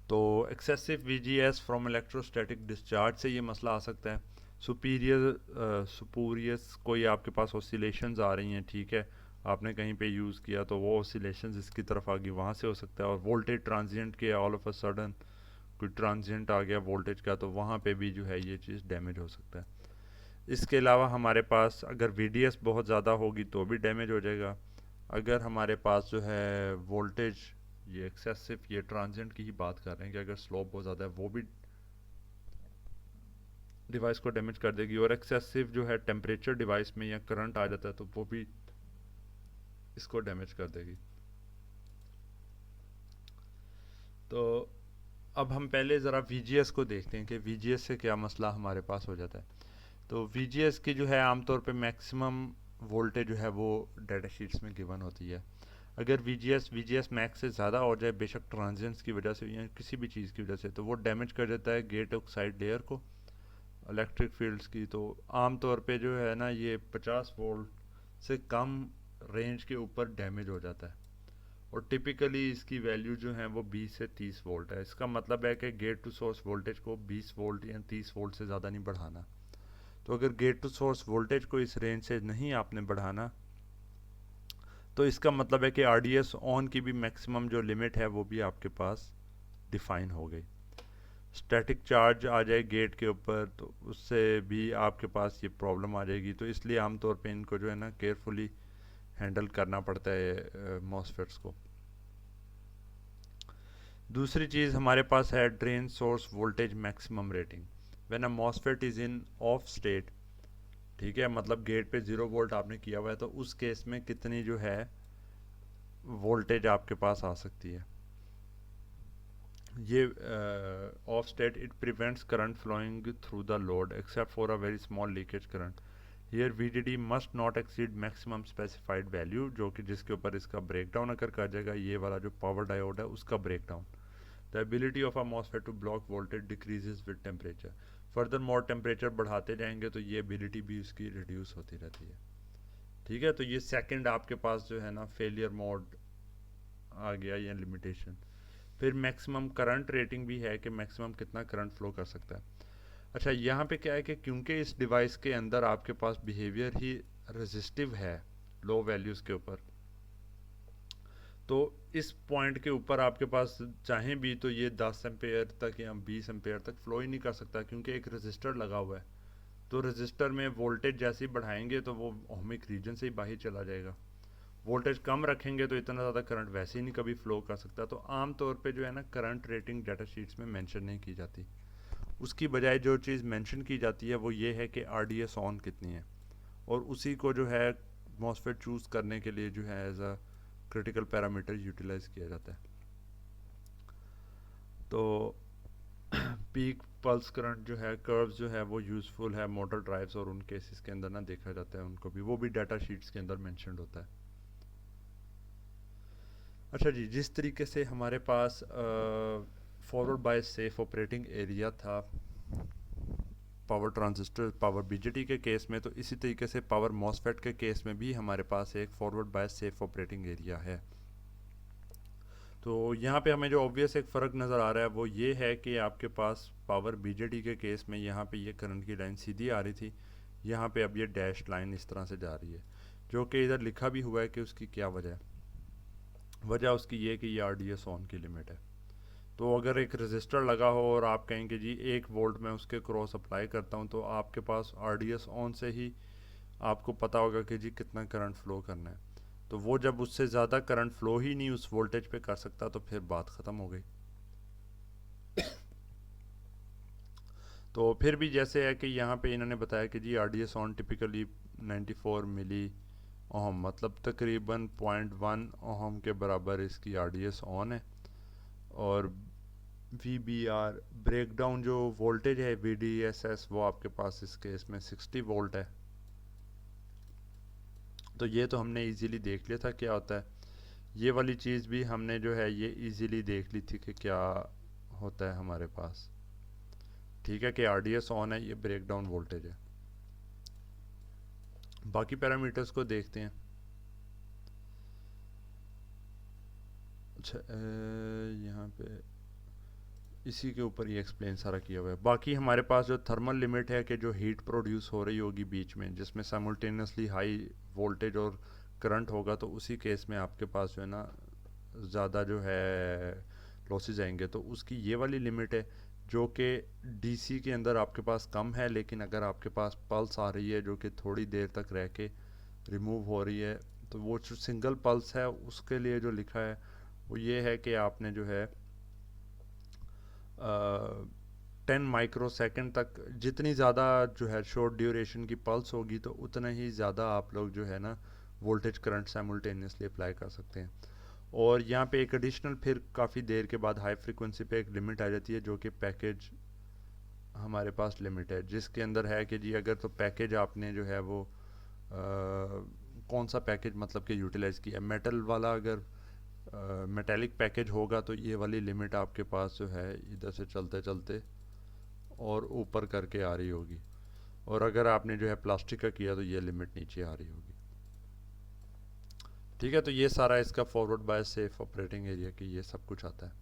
तो excessive VGS from electrostatic discharge से ये मसला आ सकता है। सुपीरियस कोई आपके पास ऑसिलेशंस आ रही हैं, ठीक है, आपने कहीं पे यूज़ किया तो वो ऑसिलेशंस इसकी तरफ आ गई, वहाँ से हो सकता है। और वोल्टेज ट्रांजिएंट के ऑल ऑफ अ सडन कोई ट्रांजिएंट आ गया वोल्टेज का, तो वहाँ पे भी जो है ये चीज़ डैमेज हो सकता है। इसके अलावा हमारे पास अगर VDS बहुत ज़्यादा होगी तो भी डैमेज हो जाएगा। अगर हमारे पास जो है वोल्टेज, ये एक्सेसिव, ये ट्रांजिएंट की ही बात कर रहे हैं कि अगर स्लोप बहुत ज़्यादा है वो भी डिवाइस को डैमेज कर देगी। और एक्सेसिव जो है टेम्परेचर डिवाइस में या करंट आ जाता है तो वो भी इसको डैमेज कर देगी। तो अब हम पहले ज़रा VGS को देखते हैं कि VGS से क्या मसला हमारे पास हो जाता है। तो VGS की जो है आमतौर पे मैक्सिमम वोल्टेज जो है वो डाटा शीट्स में गिवन होती है। अगर VGS मैक्स से ज़्यादा हो जाए, बेशक ट्रांजिएंट्स की वजह से या किसी भी चीज़ की वजह से, तो वो डैमेज कर देता है गेट ऑक्साइड लेयर को, इलेक्ट्रिक फील्ड्स की। तो आम तौर पे जो है ना ये 50 वोल्ट से कम रेंज के ऊपर डैमेज हो जाता है, और टिपिकली इसकी वैल्यू जो है वो 20 से 30 वोल्ट है। इसका मतलब है कि गेट टू सोर्स वोल्टेज को 20 वोल्ट या 30 वोल्ट से ज़्यादा नहीं बढ़ाना। तो अगर गेट टू सोर्स वोल्टेज को इस रेंज से नहीं आपने बढ़ाना, तो इसका मतलब है कि RDS ऑन की भी मैक्सिमम जो लिमिट है वो भी आपके पास डिफाइन हो गई। स्टैटिक चार्ज आ जाए गेट के ऊपर तो उससे भी आपके पास ये प्रॉब्लम आ जाएगी। तो इसलिए आमतौर पे इनको जो है ना केयरफुली हैंडल करना पड़ता है मॉसफेट्स को। दूसरी चीज़ हमारे पास है drain source voltage maximum rating when a MOSFET is in of state. ठीक है, मतलब गेट पे 0 वोल्ट आपने किया हुआ है तो उस केस में कितनी जो है वोल्टेज आपके पास आ सकती है। ये off state it prevents current flowing through the load except for a very small leakage current. Here VDD must not exceed maximum specified value, जो कि जिसके ऊपर इसका ब्रेकडाउन अगर कर जाएगा ये वाला जो पावर डायोड है उसका breakdown. The ability of a MOSFET to block voltage decreases with temperature. Further more temperature बढ़ाते जाएंगे तो ये एबिलिटी भी उसकी रिड्यूस होती रहती है। ठीक है, तो ये सेकंड आपके पास जो है ना फेलियर मोड आ गया या लिमिटेशन। फिर मैक्सिमम करंट रेटिंग भी है कि मैक्सिमम कितना करंट फ्लो कर सकता है। अच्छा, यहाँ पे क्या है कि क्योंकि इस डिवाइस के अंदर आपके पास बिहेवियर ही रेजिस्टिव है लो वैल्यूज़ के ऊपर, तो इस पॉइंट के ऊपर आपके पास चाहें भी तो ये 10 एम्पेयर तक या 20 एम्पेयर तक फ्लो ही नहीं कर सकता, क्योंकि एक रजिस्टर लगा हुआ है। तो रजिस्टर में वोल्टेज जैसे ही बढ़ाएंगे तो वो ओहमिक रीजन से ही बाहर चला जाएगा। वोल्टेज कम रखेंगे तो इतना ज़्यादा करंट वैसे ही नहीं कभी फ्लो कर सकता। तो आम तौर पे जो है ना करंट रेटिंग डाटा शीट्स में मेंशन नहीं की जाती। उसकी बजाय जो चीज़ मेंशन की जाती है वो ये है कि RDS ऑन कितनी है, और उसी को जो है मॉसफेट चूज़ करने के लिए जो है as a critical parameter utilize किया जाता है। तो पीक पल्स करंट जो है, कर्व्स जो है वो यूज़फुल है मोटर ड्राइव्स और उन केसेस के अंदर ना देखा जाता है उनको भी, वो भी डाटा शीट्स के अंदर मेंशन्ड होता है। अच्छा जी, जिस तरीके से हमारे पास forward bias safe operating area था पावर ट्रांजिस्टर पावर बीजेटी के केस में, तो इसी तरीके से पावर मॉसफेट के केस में भी हमारे पास एक forward bias safe operating area है। तो यहाँ पे हमें जो ऑब्वियस एक फ़र्क नज़र आ रहा है वो ये है कि आपके पास पावर बीजेटी के केस में यहाँ पे ये करंट की लाइन सीधी आ रही थी, यहाँ पे अब ये डैश लाइन इस तरह से जा रही है, जो कि इधर लिखा भी हुआ है कि उसकी क्या वजह है। वजह उसकी ये कि ये RDS ऑन की लिमिट है। तो अगर एक रजिस्टर लगा हो और आप कहें कि जी 1 वोल्ट मैं उसके क्रॉस अप्लाई करता हूँ, तो आपके पास RDS ऑन से ही आपको पता होगा कि जी कितना करंट फ्लो करना है। तो वो जब उससे ज़्यादा करंट फ्लो ही नहीं उस वोल्टेज पे कर सकता, तो फिर बात ख़त्म हो गई। तो फिर भी जैसे है कि यहाँ पे इन्होंने बताया कि जी RDS on typically 94 milli ohm, मतलब तकरीबन 0.1 ओहम के बराबर इसकी RDS ऑन है। और VBR ब्रेकडाउन जो वोल्टेज है VDSS, वो आपके पास इस केस में 60 वोल्ट है। तो ये तो हमने इजीली देख लिया था क्या होता है। ये वाली चीज़ भी हमने जो है ये इजीली देख ली थी कि क्या होता है हमारे पास। ठीक है कि RDS ऑन है, ये ब्रेकडाउन वोल्टेज है। बाकी पैरामीटर्स को देखते हैं। अच्छा, यहाँ पे इसी के ऊपर ये एक्सप्लेन सारा किया हुआ है। बाकी हमारे पास जो थर्मल लिमिट है कि जो हीट प्रोड्यूस हो रही होगी बीच में, जिसमें साइमल्टेनियसली हाई वोल्टेज और करंट होगा, तो उसी केस में आपके पास जो है ना ज़्यादा जो है लॉसेज आएंगे। तो उसकी ये वाली लिमिट है जो कि डीसी के अंदर आपके पास कम है, लेकिन अगर आपके पास पल्स आ रही है जो कि थोड़ी देर तक रह के रिमूव हो रही है, तो वो जो सिंगल पल्स है उसके लिए जो लिखा है वो ये है कि आपने जो है 10 माइक्रो सेकेंड तक, जितनी ज़्यादा जो है शॉर्ट ड्यूरेशन की पल्स होगी, तो उतना ही ज़्यादा आप लोग जो है ना वोल्टेज करंट साइमल्टेनियसली अप्लाई कर सकते हैं। और यहाँ पे एक एडिशनल फिर काफ़ी देर के बाद हाई फ्रिक्वेंसी पे एक लिमिट आ जाती है, जो कि पैकेज हमारे पास लिमिट है, जिसके अंदर है कि जी अगर तो पैकेज आपने जो है वो कौन सा पैकेज मतलब कि यूटिलाइज़ किया, मेटल वाला अगर मेटेलिक पैकेज होगा तो ये वाली लिमिट आपके पास जो है इधर से चलते चलते और ऊपर करके आ रही होगी, और अगर आपने जो है प्लास्टिक का किया तो ये लिमिट नीचे आ रही होगी। ठीक है, तो ये सारा इसका forward bias safe operating area की ये सब कुछ आता है।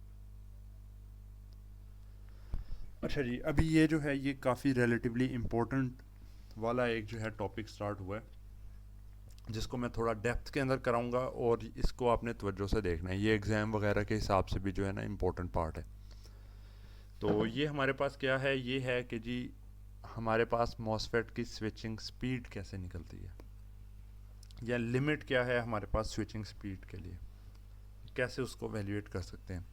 अच्छा जी, अभी ये जो है ये काफ़ी रिलेटिवली इम्पोर्टेंट वाला एक जो है टॉपिक स्टार्ट हुआ है, जिसको मैं थोड़ा डेप्थ के अंदर कराऊंगा, और इसको आपने तवज्जो से देखना है। ये एग्ज़ाम वगैरह के हिसाब से भी जो है ना इम्पोर्टेंट पार्ट है। तो ये हमारे पास क्या है, ये है कि जी हमारे पास मॉसफेट की स्विचिंग स्पीड कैसे निकलती है, या लिमिट क्या है हमारे पास स्विचिंग स्पीड के लिए, कैसे उसको वैल्यूएट कर सकते हैं।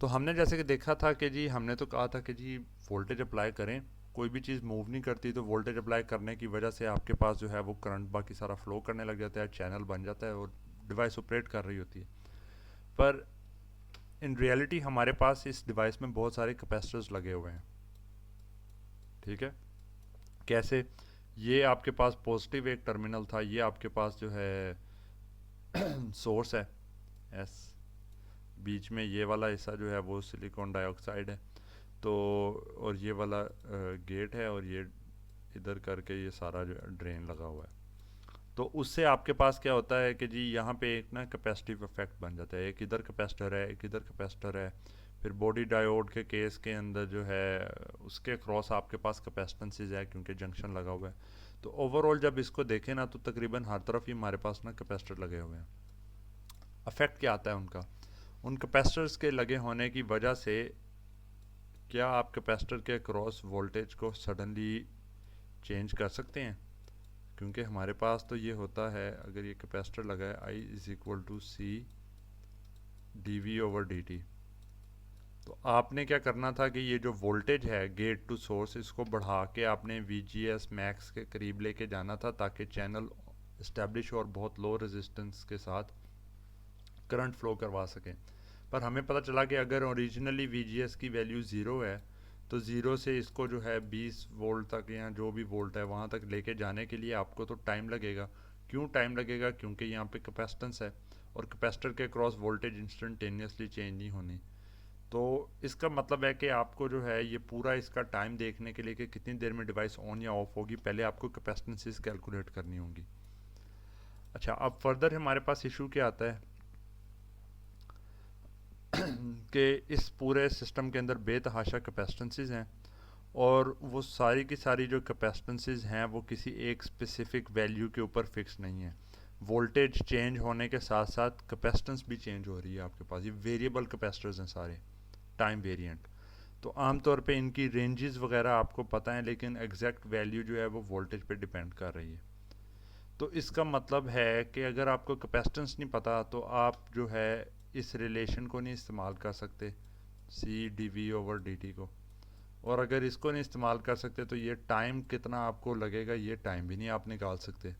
तो हमने जैसे कि देखा था कि जी हमने तो कहा था कि जी वोल्टेज अप्लाई करें, कोई भी चीज़ मूव नहीं करती, तो वोल्टेज अप्लाई करने की वजह से आपके पास जो है वो करंट बाकी सारा फ्लो करने लग जाता है, चैनल बन जाता है और डिवाइस ऑपरेट कर रही होती है। पर इन रियलिटी हमारे पास इस डिवाइस में बहुत सारे कैपेसिटर्स लगे हुए हैं। ठीक है, कैसे, ये आपके पास पॉजिटिव एक टर्मिनल था, ये आपके पास जो है सोर्स है एस, बीच में ये वाला हिस्सा जो है वो सिलिकॉन डाइऑक्साइड है, तो और ये वाला गेट है, और ये इधर करके ये सारा जो ड्रेन लगा हुआ है। तो उससे आपके पास क्या होता है कि जी यहाँ पे एक ना कैपेसिटिव इफेक्ट बन जाता है, एक इधर कैपेसिटर है एक इधर कैपेसिटर है। फिर बॉडी डायोड के केस के अंदर जो है उसके क्रॉस आपके पास कैपेसिटेंसेस है क्योंकि जंक्शन लगा हुआ है। तो ओवरऑल जब इसको देखें ना तो तकरीबन हर तरफ ही हमारे पास ना कैपेसिटर लगे हुए हैं। अफेक्ट क्या आता है उनका, उन कैपेसिटर्स के लगे होने की वजह से क्या आप कैपेसिटर के क्रॉस वोल्टेज को सडनली चेंज कर सकते हैं, क्योंकि हमारे पास तो ये होता है अगर ये कैपेसिटर लगा है I is equal to C D V over D T. तो आपने क्या करना था कि ये जो वोल्टेज है गेट टू सोर्स, इसको बढ़ा के आपने वी जी एस मैक्स के करीब लेके जाना था ताकि चैनल इस्टेब्लिश और बहुत लो रेजिस्टेंस के साथ करंट फ्लो करवा सकें। पर हमें पता चला कि अगर ओरिजिनली वी जी एस की वैल्यू ज़ीरो है, तो ज़ीरो से इसको जो है 20 वोल्ट तक या जो भी वोल्ट है वहाँ तक लेके जाने के लिए आपको तो टाइम लगेगा। क्यों टाइम लगेगा, क्योंकि यहाँ पे कैपेसिटेंस है, और कैपेसिटर के क्रॉस वोल्टेज इंस्टेंटेनियसली चेंज नहीं होनी। तो इसका मतलब है कि आपको जो है ये पूरा इसका टाइम देखने के लिए कि कितनी देर में डिवाइस ऑन या ऑफ होगी, पहले आपको कैपेसिटेंसेस कैलकुलेट करनी होंगी। अच्छा, अब फर्दर हमारे पास इशू क्या आता है कि इस पूरे सिस्टम के अंदर बेतहाशा कैपेसिटेंसेस हैं, और वो सारी की सारी जो कैपेसिटेंसेस हैं वो किसी एक स्पेसिफिक वैल्यू के ऊपर फिक्स नहीं है। वोल्टेज चेंज होने के साथ साथ कैपेसिटेंस भी चेंज हो रही है आपके पास। ये वेरिएबल कैपेसिटर्स हैं सारे, टाइम वेरिएंट। तो आमतौर पे इनकी रेंजेस वगैरह आपको पता है, लेकिन एग्जैक्ट वैल्यू जो है वो वोल्टेज पे डिपेंड कर रही है। तो इसका मतलब है कि अगर आपको कैपेसिटेंस नहीं पता तो आप जो है इस रिलेशन को नहीं इस्तेमाल कर सकते, C D V over D T को। और अगर इसको नहीं इस्तेमाल कर सकते तो ये टाइम कितना आपको लगेगा ये टाइम भी नहीं आप निकाल सकते।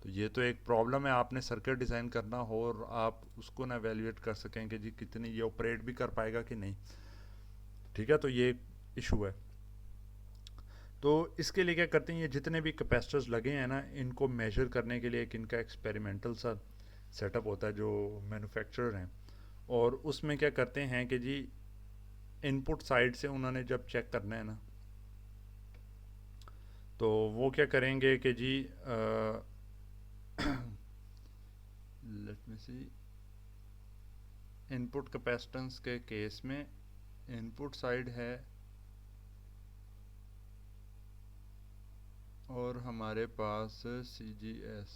तो ये तो एक प्रॉब्लम है, आपने सर्किट डिज़ाइन करना हो और आप उसको ना एवेल्यूएट कर सकें कि जी कितनी ये ऑपरेट भी कर पाएगा कि नहीं। ठीक है, तो ये इशू है। तो इसके लिए क्या करते हैं, ये जितने भी कैपेसिटर्स लगे हैं ना, इनको मेजर करने के लिए एक इनका एक्सपेरिमेंटल सा सेटअप होता है जो मैन्युफैक्चरर हैं, और उसमें क्या करते हैं कि जी इनपुट साइड से उन्होंने जब चेक करना है ना, तो वो क्या करेंगे कि जी लेट मी सी, इनपुट कैपेसिटेंस के केस में इनपुट साइड है और हमारे पास सी जी एस।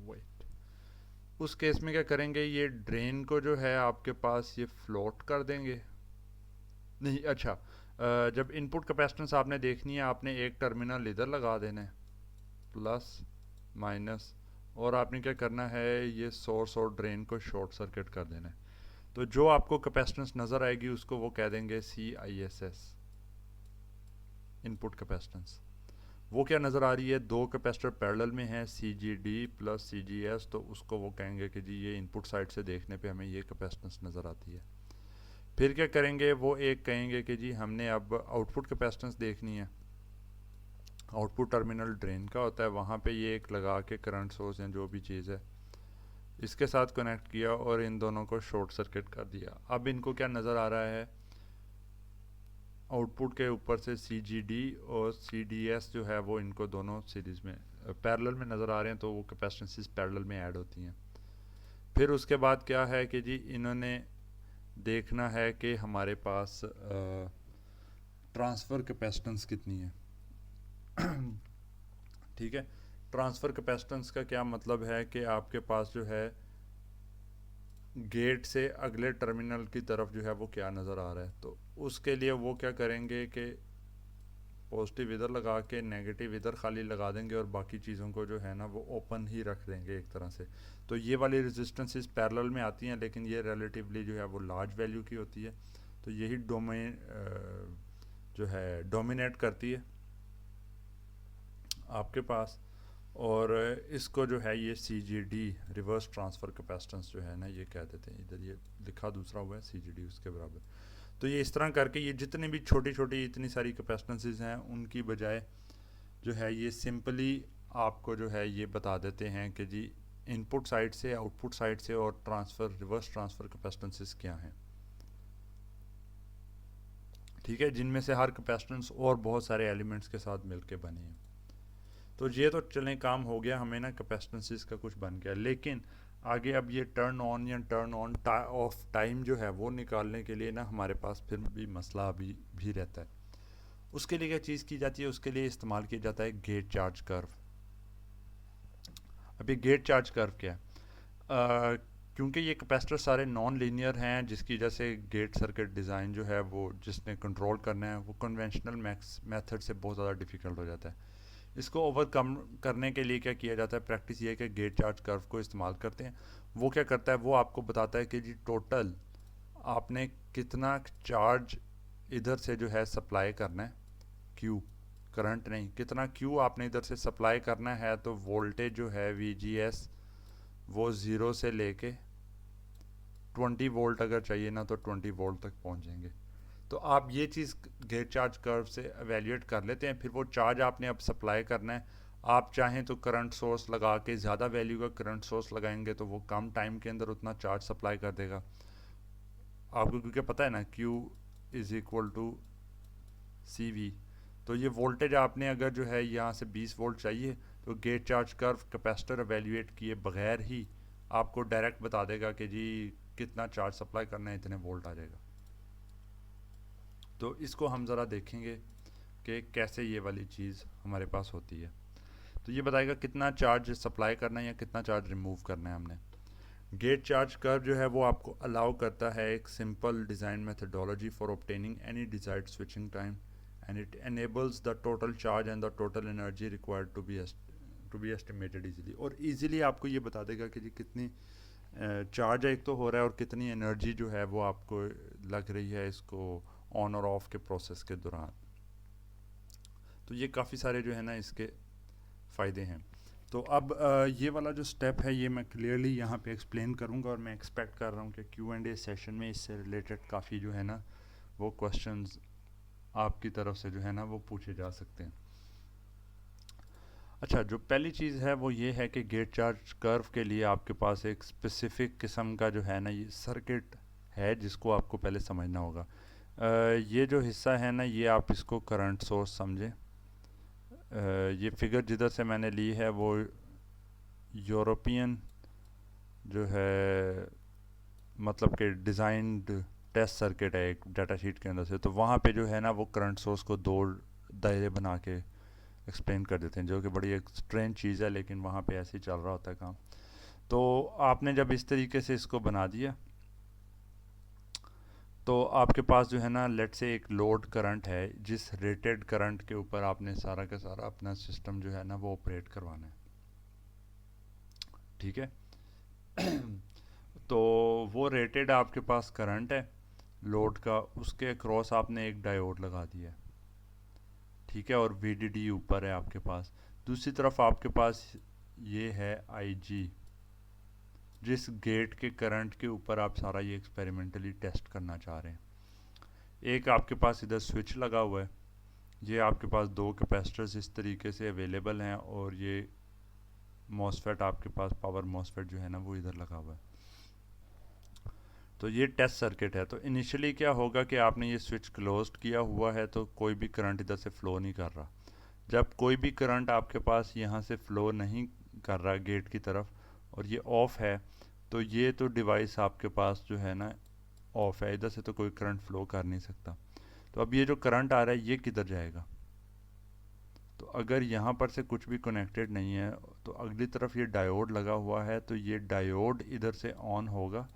वेट, उस केस में क्या करेंगे, ये ड्रेन को जो है आपके पास ये फ्लोट कर देंगे। नहीं, अच्छा, जब इनपुट कैपेसिटेंस आपने देखनी है, आपने एक टर्मिनल इधर लगा देना है प्लस माइनस, और आपने क्या करना है, ये सोर्स और ड्रेन को शॉर्ट सर्किट कर देना है। तो जो आपको कैपेसिटेंस नज़र आएगी उसको वो कह देंगे C I S S, input capacitance. वो क्या नज़र आ रही है, दो कैपेसिटर पैरेलल में है, सी जी डी प्लस सी जी एस, तो उसको वो कहेंगे कि जी ये इनपुट साइड से देखने पे हमें ये कैपेसिटेंस नज़र आती है। फिर क्या करेंगे, वो एक कहेंगे कि जी हमने अब आउटपुट कैपेसिटेंस देखनी है। आउटपुट टर्मिनल ड्रेन का होता है, वहाँ पे ये एक लगा के करंट सोर्स या जो भी चीज़ है इसके साथ कनेक्ट किया और इन दोनों को शॉर्ट सर्किट कर दिया। अब इनको क्या नज़र आ रहा है, आउटपुट के ऊपर से सी जी डी और सी डी एस जो है वो इनको दोनों सीरीज़ में पैरेलल में नज़र आ रहे हैं, तो वो कैपेसिटेंसेस पैरेलल में ऐड होती हैं। फिर उसके बाद क्या है कि जी इन्होंने देखना है कि हमारे पास ट्रांसफ़र कैपेसिटेंस कितनी है। ठीक है, ट्रांसफ़र कैपेसिटेंस का क्या मतलब है कि आपके पास जो है गेट से अगले टर्मिनल की तरफ जो है वो क्या नज़र आ रहा है। तो उसके लिए वो क्या करेंगे कि पॉजिटिव इधर लगा के नेगेटिव इधर खाली लगा देंगे और बाकी चीज़ों को जो है ना वो ओपन ही रख देंगे एक तरह से। तो ये वाली रेजिस्टेंसेस पैरेलल में आती हैं, लेकिन ये रिलेटिवली जो है वो लार्ज वैल्यू की होती है। तो यही जो है डोमिनेट करती है आपके पास। और इसको जो है ये C G D reverse transfer capacitance जो है ना ये कह देते हैं, इधर ये लिखा दूसरा हुआ है सी जी डी उसके बराबर। तो ये इस तरह करके ये जितनी भी छोटी छोटी इतनी सारी कैपेसिटेंसेस हैं उनकी बजाय जो है ये सिंपली आपको जो है ये बता देते हैं कि जी इनपुट साइड से आउटपुट साइड से और ट्रांसफ़र रिवर्स ट्रांसफ़र कैपेसिटेंसेस क्या हैं। ठीक है, जिनमें से हर कैपेसिटेंस और बहुत सारे एलिमेंट्स के साथ मिलके बने हैं। तो ये तो चलें काम हो गया, हमें ना कैपेसिटेंसेस का कुछ बन गया, लेकिन आगे अब ये टर्न ऑन या टर्न ऑन ऑफ टाइम जो है वो निकालने के लिए ना हमारे पास फिर भी मसला अभी भी रहता है। उसके लिए क्या चीज़ की जाती है, उसके लिए इस्तेमाल किया जाता है गेट चार्ज कर्व। अभी गेट चार्ज कर्व क्या है, क्योंकि ये कैपेसिटर सारे नॉन लीनियर हैं, जिसकी वजह से गेट सर्किट डिज़ाइन जो है वो जिसने कंट्रोल करना है वो कन्वेंशनल मेथड से बहुत ज़्यादा डिफ़िकल्ट हो जाता है। इसको ओवरकम करने के लिए क्या किया जाता है, प्रैक्टिस ये है कि गेट चार्ज कर्व को इस्तेमाल करते हैं। वो क्या करता है, वो आपको बताता है कि जी टोटल आपने कितना चार्ज इधर से जो है सप्लाई करना है, क्यू करंट नहीं, कितना क्यू आपने इधर से सप्लाई करना है। तो वोल्टेज जो है वी जी एस वो 0 से लेके 20 वोल्ट अगर चाहिए ना तो 20 वोल्ट तक पहुंचेंगे। तो आप ये चीज़ गेट चार्ज कर्व से एवेल्यूएट कर लेते हैं। फिर वो चार्ज आपने अब सप्लाई करना है, आप चाहें तो करंट सोर्स लगा के, ज़्यादा वैल्यू का करंट सोर्स लगाएंगे तो वो कम टाइम के अंदर उतना चार्ज सप्लाई कर देगा आपको, क्योंकि पता है ना Q is equal to CV। तो ये वोल्टेज आपने अगर जो है यहाँ से 20 वोल्ट चाहिए तो gate charge curve capacitor evaluate किए बगैर ही आपको डायरेक्ट बता देगा कि जी कितना चार्ज सप्लाई करना है, इतने वोल्ट आ जाएगा। तो इसको हम ज़रा देखेंगे कि कैसे ये वाली चीज़ हमारे पास होती है। तो ये बताएगा कितना चार्ज सप्लाई करना है या कितना चार्ज रिमूव करना है हमने। गेट चार्ज कर्व जो है वो आपको अलाउ करता है एक simple design methodology for obtaining any desired switching time and it enables the total charge and the total energy required to be estimated easily. और इजीली आपको ये बता देगा कि जी कितनी चार्ज एक तो हो रहा है और कितनी एनर्जी जो है वो आपको लग रही है इसको ऑन और ऑफ के प्रोसेस के दौरान। तो ये काफ़ी सारे जो है ना इसके फ़ायदे हैं। तो अब ये वाला जो स्टेप है ये मैं क्लियरली यहाँ पे एक्सप्लेन करूँगा और मैं एक्सपेक्ट कर रहा हूँ कि Q&A सेशन में इससे रिलेटेड काफ़ी जो है ना वो क्वेश्चंस आपकी तरफ से जो है ना वो पूछे जा सकते हैं। अच्छा, जो पहली चीज़ है वो ये है कि गेट चार्ज कर्व के लिए आपके पास एक स्पेसिफ़िक किस्म का जो है ना ये सर्किट है जिसको आपको पहले समझना होगा। ये जो हिस्सा है ना ये आप इसको करंट सोर्स समझें। ये फिगर जिधर से मैंने ली है वो यूरोपियन जो है मतलब कि डिज़ाइंड टेस्ट सर्किट है एक डाटा शीट के अंदर से। तो वहाँ पे जो है ना वो करंट सोर्स को दो दायरे बना के एक्सप्लेन कर देते हैं, जो कि बड़ी एक स्ट्रेंज चीज़ है, लेकिन वहाँ पे ऐसे ही चल रहा होता है काम। तो आपने जब इस तरीके से इसको बना दिया तो आपके पास जो है ना लेट से एक लोड करंट है जिस रेटेड करंट के ऊपर आपने सारा का सारा अपना सिस्टम जो है ना वो ऑपरेट करवाना है, ठीक है। तो वो रेटेड आपके पास करंट है लोड का, उसके अक्रॉस आपने एक डायोड लगा दिया है, ठीक है, और VDD ऊपर है आपके पास। दूसरी तरफ आपके पास ये है IG, जिस गेट के करंट के ऊपर आप सारा ये एक्सपेरिमेंटली टेस्ट करना चाह रहे हैं। एक आपके पास इधर स्विच लगा हुआ है, ये आपके पास दो कैपेसिटर्स इस तरीके से अवेलेबल हैं और ये मॉसफेट आपके पास पावर मॉसफेट जो है ना वो इधर लगा हुआ है। तो ये टेस्ट सर्किट है। तो इनिशियली क्या होगा कि आपने ये स्विच क्लोज्ड किया हुआ है तो कोई भी करंट इधर से फ़्लो नहीं कर रहा। जब कोई भी करंट आपके पास यहाँ से फ़्लो नहीं कर रहा गेट की तरफ और ये ऑफ़ है, तो ये तो डिवाइस आपके पास जो है ना ऑफ़ है, इधर से तो कोई करंट फ़्लो कर नहीं सकता। तो अब ये जो करंट आ रहा है ये किधर जाएगा? तो अगर यहाँ पर से कुछ भी कनेक्टेड नहीं है तो अगली तरफ ये डायोड लगा हुआ है, तो ये डायोड इधर से ऑन होगा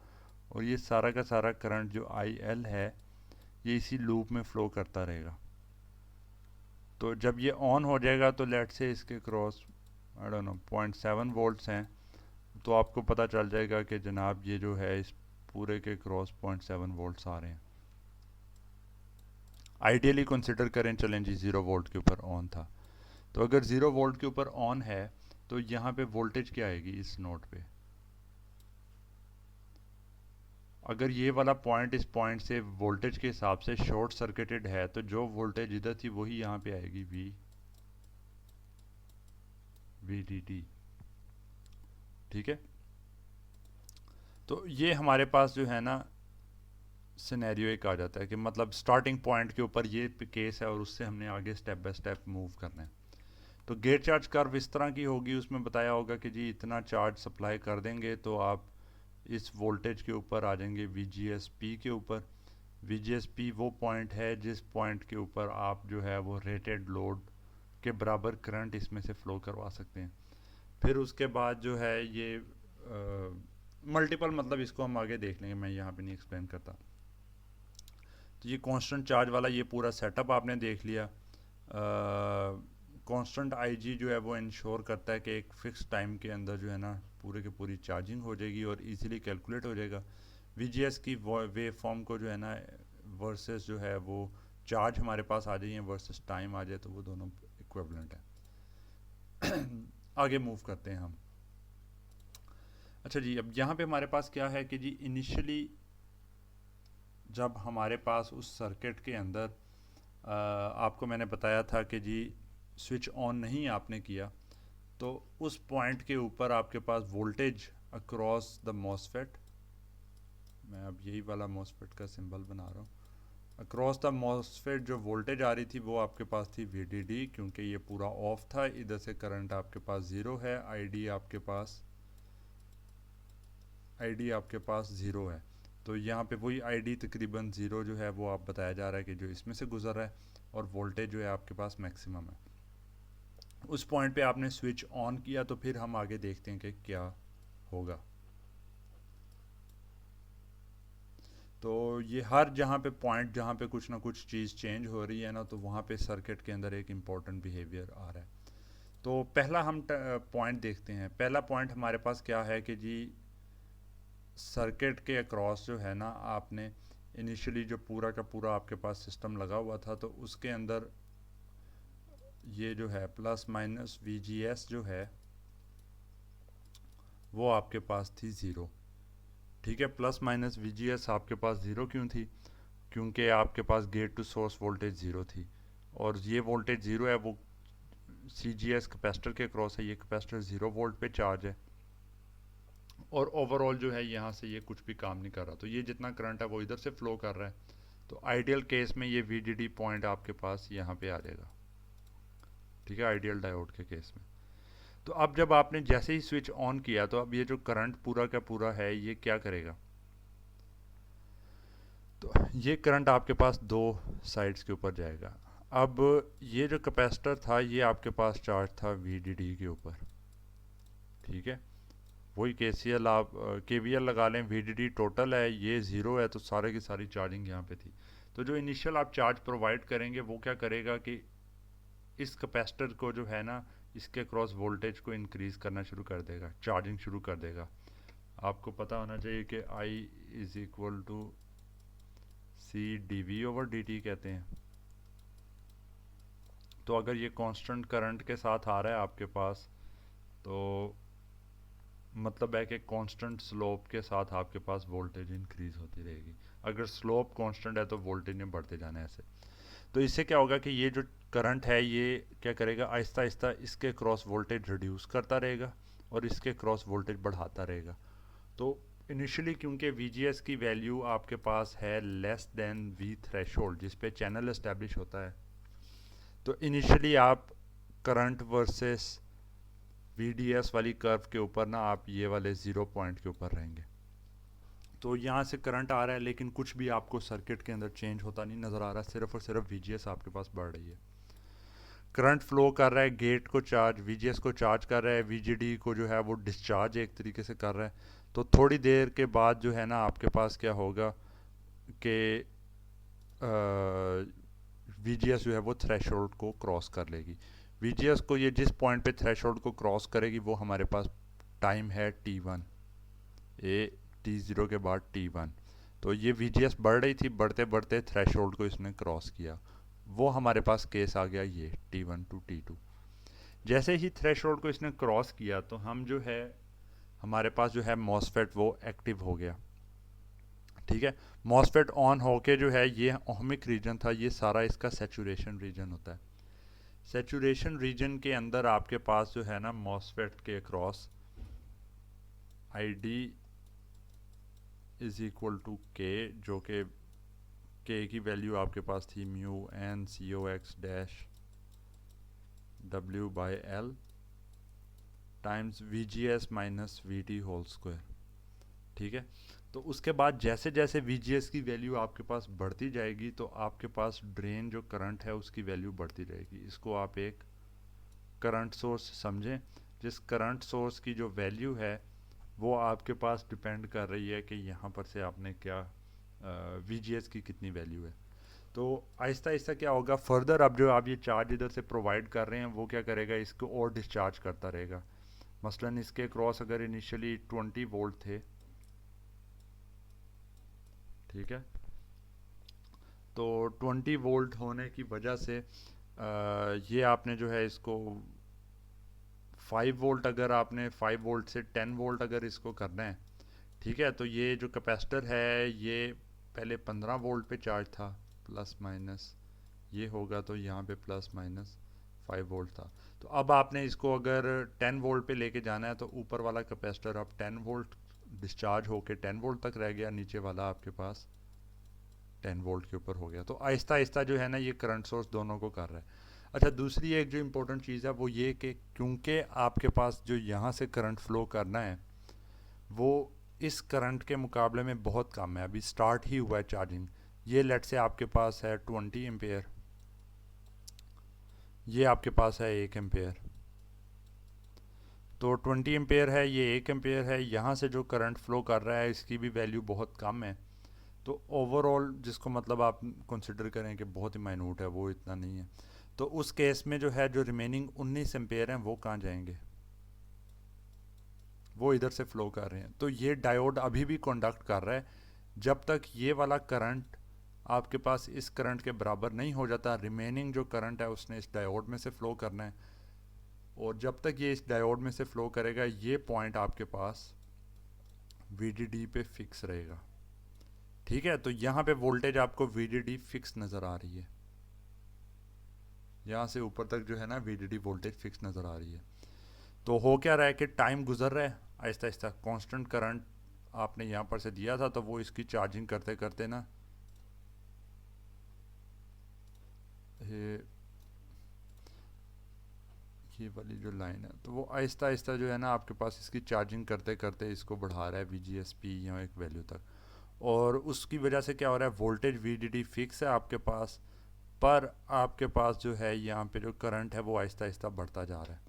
और ये सारा का सारा करंट जो IL है ये इसी लूप में फ़्लो करता रहेगा। तो जब ये ऑन हो जाएगा तो लेट से इसके cross I don't know 0.7 volts हैं, तो आपको पता चल जाएगा कि जनाब ये जो है इस पूरे के क्रॉस 0.7 वोल्ट्स आ रहे हैं। आइडियली कंसिडर करें, चलें जी 0 वोल्ट के ऊपर ऑन था, तो अगर 0 वोल्ट के ऊपर ऑन है तो यहाँ पे वोल्टेज क्या आएगी इस नोड पे? अगर ये वाला पॉइंट इस पॉइंट से वोल्टेज के हिसाब से शॉर्ट सर्किटेड है तो जो वोल्टेज इधर थी वही यहाँ पे आएगी VDD, ठीक है। तो ये हमारे पास जो है ना सिनेरियो एक आ जाता है कि मतलब स्टार्टिंग पॉइंट के ऊपर ये केस है और उससे हमने आगे स्टेप बाय स्टेप मूव करना है। तो गेट चार्ज कर्व इस तरह की होगी, उसमें बताया होगा कि जी इतना चार्ज सप्लाई कर देंगे तो आप इस वोल्टेज के ऊपर आ जाएंगे VGSP के ऊपर। VGSP वो पॉइंट है जिस पॉइंट के ऊपर आप जो है वो रेटेड लोड के बराबर करंट इसमें से फ़्लो करवा सकते हैं। फिर उसके बाद जो है ये मल्टीपल, मतलब इसको हम आगे देख लेंगे, मैं यहाँ पे नहीं एक्सप्लेन करता। तो ये कांस्टेंट चार्ज वाला ये पूरा सेटअप आपने देख लिया। कांस्टेंट IG जो है वो इंश्योर करता है कि एक फ़िक्स टाइम के अंदर जो है ना पूरे के पूरी चार्जिंग हो जाएगी और इजीली कैलकुलेट हो जाएगा। VGS की वेव फॉर्म को जो है ना वर्सेस जो है वो चार्ज हमारे पास आ जाइए वर्सेस टाइम आ जाए तो वो दोनों इक्विवेलेंट है। आगे मूव करते हैं हम। अच्छा जी, अब यहाँ पे हमारे पास क्या है कि जी इनिशियली जब हमारे पास उस सर्किट के अंदर आपको मैंने बताया था कि जी स्विच ऑन नहीं आपने किया, तो उस पॉइंट के ऊपर आपके पास वोल्टेज अक्रॉस द मॉसफेट, मैं अब यही वाला मॉसफेट का सिंबल बना रहा हूँ, अक्रॉस द मॉसफेट जो वोल्टेज आ रही थी वो आपके पास थी VDD, क्योंकि ये पूरा ऑफ था, इधर से करंट आपके पास ज़ीरो है, आईडी आपके पास ज़ीरो है। तो यहाँ पे वही आईडी तकरीबन ज़ीरो जो है वो आप बताया जा रहा है कि जो इसमें से गुजर रहा है, और वोल्टेज जो है आपके पास मैक्सिमम है। उस पॉइंट पे आपने स्विच ऑन किया, तो फिर हम आगे देखते हैं कि क्या होगा। तो ये हर जहाँ पे पॉइंट जहाँ पे कुछ ना कुछ चीज़ चेंज हो रही है ना, तो वहाँ पे सर्किट के अंदर एक इम्पॉर्टेंट बिहेवियर आ रहा है। तो पहला हम पॉइंट देखते हैं। पहला पॉइंट हमारे पास क्या है कि जी सर्किट के अक्रॉस जो है ना, आपने इनिशियली जो पूरा का पूरा आपके पास सिस्टम लगा हुआ था, तो उसके अंदर ये जो है प्लस माइनस VGS जो है वो आपके पास थी ज़ीरो। ठीक है, प्लस माइनस VGS आपके पास ज़ीरो क्यों थी? क्योंकि आपके पास gate to source voltage zero थी, और ये वोल्टेज ज़ीरो है वो CGS कैपेसिटर के क्रॉस है, ये कैपेसिटर 0 वोल्ट पे चार्ज है, और ओवरऑल जो है यहाँ से ये कुछ भी काम नहीं कर रहा, तो ये जितना करंट है वो इधर से फ्लो कर रहा है। तो आइडियल केस में ये VDD पॉइंट आपके पास यहाँ पे आ जाएगा। ठीक है, आइडियल डायोड के केस में। तो अब जब आपने जैसे ही स्विच ऑन किया, तो अब ये जो करंट पूरा का पूरा है ये क्या करेगा? तो ये करंट आपके पास दो साइड्स के ऊपर जाएगा। अब ये जो कैपेसिटर था ये आपके पास चार्ज था VDD के ऊपर। ठीक है, वही KCL आप KVL लगा लें, VDD टोटल है, ये ज़ीरो है, तो सारे की सारी चार्जिंग यहाँ पे थी। तो जो इनिशियल आप चार्ज प्रोवाइड करेंगे वो क्या करेगा कि इस कैपेसिटर को जो है ना, इसके क्रॉस वोल्टेज को इंक्रीज़ करना शुरू कर देगा, चार्जिंग शुरू कर देगा। आपको पता होना चाहिए कि I is equal to CdV/dt कहते हैं। तो अगर ये कांस्टेंट करंट के साथ आ रहा है आपके पास, तो मतलब है कि कांस्टेंट स्लोप के साथ आपके पास वोल्टेज इंक्रीज होती रहेगी। अगर स्लोप कांस्टेंट है तो वोल्टेज में बढ़ते जाना है ऐसे। तो इससे क्या होगा कि ये जो करंट है ये क्या करेगा, आहिस्ता आहिस्ता इसके क्रॉस वोल्टेज रिड्यूस करता रहेगा और इसके क्रॉस वोल्टेज बढ़ाता रहेगा। तो इनिशियली क्योंकि VGS की वैल्यू आपके पास है लेस देन V थ्रेशोल्ड, जिस पे चैनल एस्टेब्लिश होता है, तो इनिशियली आप करंट वर्सेस VDS वाली कर्व के ऊपर ना आप ये वाले ज़ीरो पॉइंट के ऊपर रहेंगे। तो यहाँ से करंट आ रहा है, लेकिन कुछ भी आपको सर्किट के अंदर चेंज होता नहीं नज़र आ रहा, सिर्फ और सिर्फ VGS आपके पास बढ़ रही है। करंट फ्लो कर रहा है, गेट को चार्ज, VGS को चार्ज कर रहा है, VGD को जो है वो डिस्चार्ज एक तरीके से कर रहा है। तो थोड़ी देर के बाद जो है ना आपके पास क्या होगा कि VGS जो है वो थ्रेशोल्ड को क्रॉस कर लेगी। VGS को ये जिस पॉइंट पे थ्रेशोल्ड को क्रॉस करेगी वो हमारे पास टाइम है T1, T0 के बाद T1। तो ये VGS बढ़ रही थी, बढ़ते बढ़ते थ्रेशोल्ड को इसने क्रॉस किया, वो हमारे पास केस आ गया ये T1 टू T2। जैसे ही थ्रेशोल्ड को इसने क्रॉस किया तो हम जो है हमारे पास जो है मॉसफेट वो एक्टिव हो गया। ठीक है, मॉसफेट ऑन होके जो है ये ओहमिक रीजन था, ये सारा इसका सेचुरेशन रीजन होता है। सेचुरेशन रीजन के अंदर आपके पास जो है ना मॉसफेट के across ID is equal to K, जो कि K की वैल्यू आपके पास थी mu N COX dash W/L times VGS minus VT whole square. ठीक है, तो उसके बाद जैसे जैसे VGS की वैल्यू आपके पास बढ़ती जाएगी तो आपके पास ड्रेन जो करंट है उसकी वैल्यू बढ़ती रहेगी। इसको आप एक करंट सोर्स समझें, जिस करंट सोर्स की जो वैल्यू है वो आपके पास डिपेंड कर रही है कि यहाँ पर से आपने क्या VGS की कितनी वैल्यू है। तो आहिस्ता आहिस्ता क्या होगा फर्दर, अब जो आप ये चार्ज इधर से प्रोवाइड कर रहे हैं वो क्या करेगा, इसको और डिस्चार्ज करता रहेगा। मसलन इसके क्रॉस अगर इनिशियली 20 वोल्ट थे, ठीक है, तो 20 वोल्ट होने की वजह से ये आपने जो है इसको 5 वोल्ट, अगर आपने 5 वोल्ट से 10 वोल्ट अगर इसको करना है, ठीक है, तो ये जो कैपेसिटर है ये पहले 15 वोल्ट पे चार्ज था, प्लस माइनस ये होगा, तो यहाँ पे प्लस माइनस 5 वोल्ट था। तो अब आपने इसको अगर 10 वोल्ट पे लेके जाना है तो ऊपर वाला कैपेसिटर अब 10 वोल्ट डिस्चार्ज होके 10 वोल्ट तक रह गया, नीचे वाला आपके पास 10 वोल्ट के ऊपर हो गया। तो आहिस्ता आहिस्ता जो है ना ये करंट सोर्स दोनों को कर रहा है। अच्छा, दूसरी एक जो इम्पोर्टेंट चीज़ है वो ये कि क्योंकि आपके पास जो यहाँ से करंट फ्लो करना है वो इस करंट के मुकाबले में बहुत कम है, अभी स्टार्ट ही हुआ है चार्जिंग। ये लेट से आपके पास है 20 एम्पेयर, ये आपके पास है 1 एम्पेयर। तो 20 एम्पेयर है, ये 1 एम्पेयर है, यहाँ से जो करंट फ्लो कर रहा है इसकी भी वैल्यू बहुत कम है। तो ओवरऑल जिसको मतलब आप कंसिडर करें कि बहुत ही माइन्यूट है, वो इतना नहीं है। तो उस केस में जो है जो रिमेनिंग 19 एम्पेयर हैं वो कहाँ जाएंगे, वो इधर से फ्लो कर रहे हैं। तो ये डायोड अभी भी कंडक्ट कर रहा है जब तक ये वाला करंट आपके पास इस करंट के बराबर नहीं हो जाता। रिमेनिंग जो करंट है उसने इस डायोड में से फ्लो करना है, और जब तक ये इस डायोड में से फ्लो करेगा ये पॉइंट आपके पास VDD पे फिक्स रहेगा। ठीक है, तो यहाँ पे वोल्टेज आपको VDD फिक्स नज़र आ रही है, यहाँ से ऊपर तक जो है ना VDD वोल्टेज फिक्स नज़र आ रही है। तो हो क्या रहा है कि टाइम गुजर रहा है आहिस्ता आहिस्ता, कांस्टेंट करंट आपने यहाँ पर से दिया था तो वो इसकी चार्जिंग करते करते ना ये वाली जो लाइन है तो वो आहिस्ता आहिस्ता जो है ना आपके पास इसकी चार्जिंग करते करते इसको बढ़ा रहा है VGSP या एक वैल्यू तक। और उसकी वजह से क्या हो रहा है, वोल्टेज VDD फिक्स है आपके पास, पर आपके पास जो है यहाँ पे जो करंट है वो आहिस्ता आहिस्ता बढ़ता जा रहा है।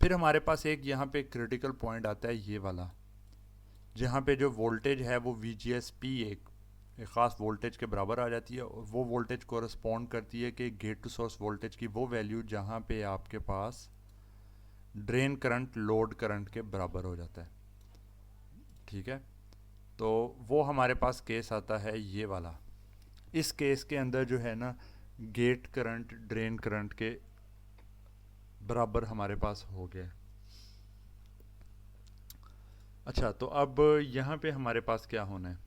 फिर हमारे पास एक यहाँ पे क्रिटिकल पॉइंट आता है ये वाला, जहाँ पे जो वोल्टेज है वो VGSP एक ख़ास वोल्टेज के बराबर आ जाती है, और वो वोल्टेज कोरस्पॉन्ड करती है कि गेट टू सोर्स वोल्टेज की वो वैल्यू जहाँ पे आपके पास ड्रेन करंट लोड करंट के बराबर हो जाता है। ठीक है, तो वो हमारे पास केस आता है ये वाला। इस केस के अंदर जो है ना गेट करंट ड्रेन करंट के बराबर हमारे पास हो गया। अच्छा, तो अब यहाँ पे हमारे पास क्या होना है,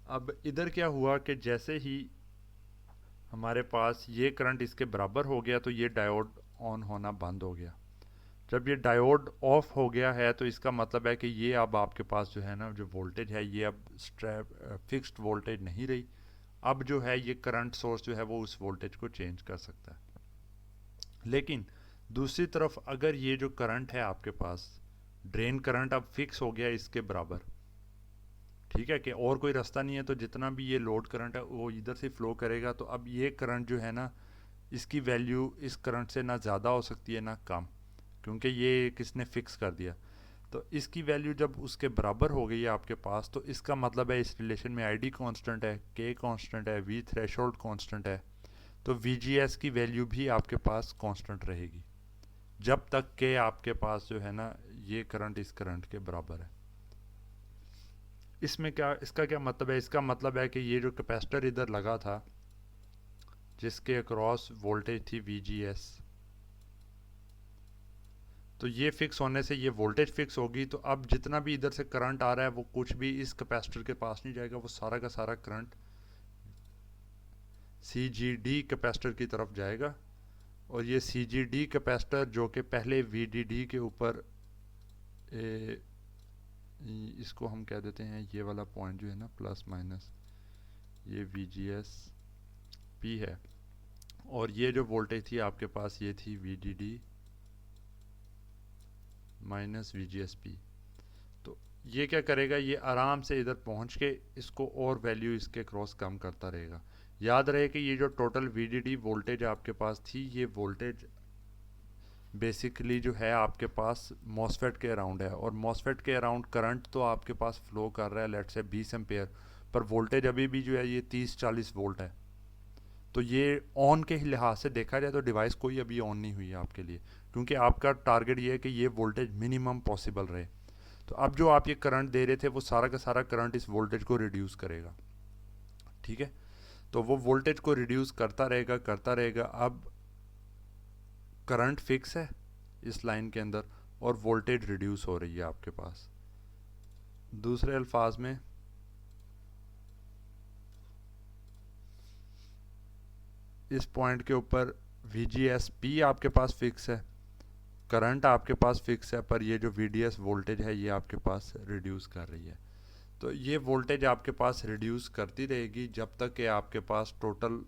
अब इधर क्या हुआ कि जैसे ही हमारे पास ये करंट इसके बराबर हो गया तो ये डायोड ऑन होना बंद हो गया। जब ये डायोड ऑफ हो गया है तो इसका मतलब है कि ये अब आपके पास जो है ना जो वोल्टेज है ये अब फिक्स्ड वोल्टेज नहीं रही। अब जो है ये करंट सोर्स जो है वो उस वोल्टेज को चेंज कर सकता है। लेकिन दूसरी तरफ अगर ये जो करंट है आपके पास ड्रेन करंट अब फिक्स हो गया इसके बराबर, ठीक है, कि और कोई रास्ता नहीं है, तो जितना भी ये लोड करंट है वो इधर से फ्लो करेगा। तो अब ये करंट जो है ना इसकी वैल्यू इस करंट से ना ज़्यादा हो सकती है ना कम, क्योंकि ये किसने फिक्स कर दिया। तो इसकी वैल्यू जब उसके बराबर हो गई है आपके पास, तो इसका मतलब है इस रिलेशन में ID कांस्टेंट है, K कांस्टेंट है, V थ्रेशोल्ड कांस्टेंट है। तो VGS की वैल्यू भी आपके पास कांस्टेंट रहेगी जब तक के आपके पास जो है ना ये करंट इस करंट के बराबर है। इसमें क्या, इसका क्या मतलब है, इसका मतलब है कि ये जो कैपेसिटर इधर लगा था जिसके अक्रॉस वोल्टेज थी VGS, तो ये फिक्स होने से ये वोल्टेज फिक्स होगी। तो अब जितना भी इधर से करंट आ रहा है वो कुछ भी इस कैपेसिटर के पास नहीं जाएगा, वो सारा का सारा करंट CGD कैपेसिटर की तरफ जाएगा। और ये CGD कैपेसिटर जो कि पहले VDD के ऊपर इसको हम कह देते हैं ये वाला पॉइंट जो है ना प्लस माइनस ये VGSP है, और ये जो वोल्टेज थी आपके पास ये थी VDD माइनस VGSP। तो ये क्या करेगा, ये आराम से इधर पहुंच के इसको और वैल्यू इसके क्रॉस कम करता रहेगा। याद रहे कि ये जो टोटल VDD वोल्टेज आपके पास थी ये वोल्टेज बेसिकली जो है आपके पास मॉसफेट के अराउंड है, और मॉसफेट के अराउंड करंट तो आपके पास फ्लो कर रहा है लेट से 20 एम्पेयर, पर वोल्टेज अभी भी जो है ये 30-40 वोल्ट है। तो ये ऑन के लिहाज से देखा जाए तो डिवाइस कोई अभी ऑन नहीं हुई है आपके लिए, क्योंकि आपका टारगेट ये है कि ये वोल्टेज मिनिमम पॉसिबल रहे। तो अब जो आप ये करंट दे रहे थे वो सारा का सारा करंट इस वोल्टेज को रिड्यूस करेगा। ठीक है, तो वो वोल्टेज को रिड्यूस करता रहेगा करता रहेगा। अब करंट फिक्स है इस लाइन के अंदर और वोल्टेज रिड्यूस हो रही है आपके पास। दूसरे अल्फाज में इस पॉइंट के ऊपर VGSP आपके पास फिक्स है, करंट आपके पास फिक्स है, पर ये जो VDS वोल्टेज है ये आपके पास रिड्यूस कर रही है। तो ये वोल्टेज आपके पास रिड्यूस करती रहेगी जब तक कि आपके पास टोटल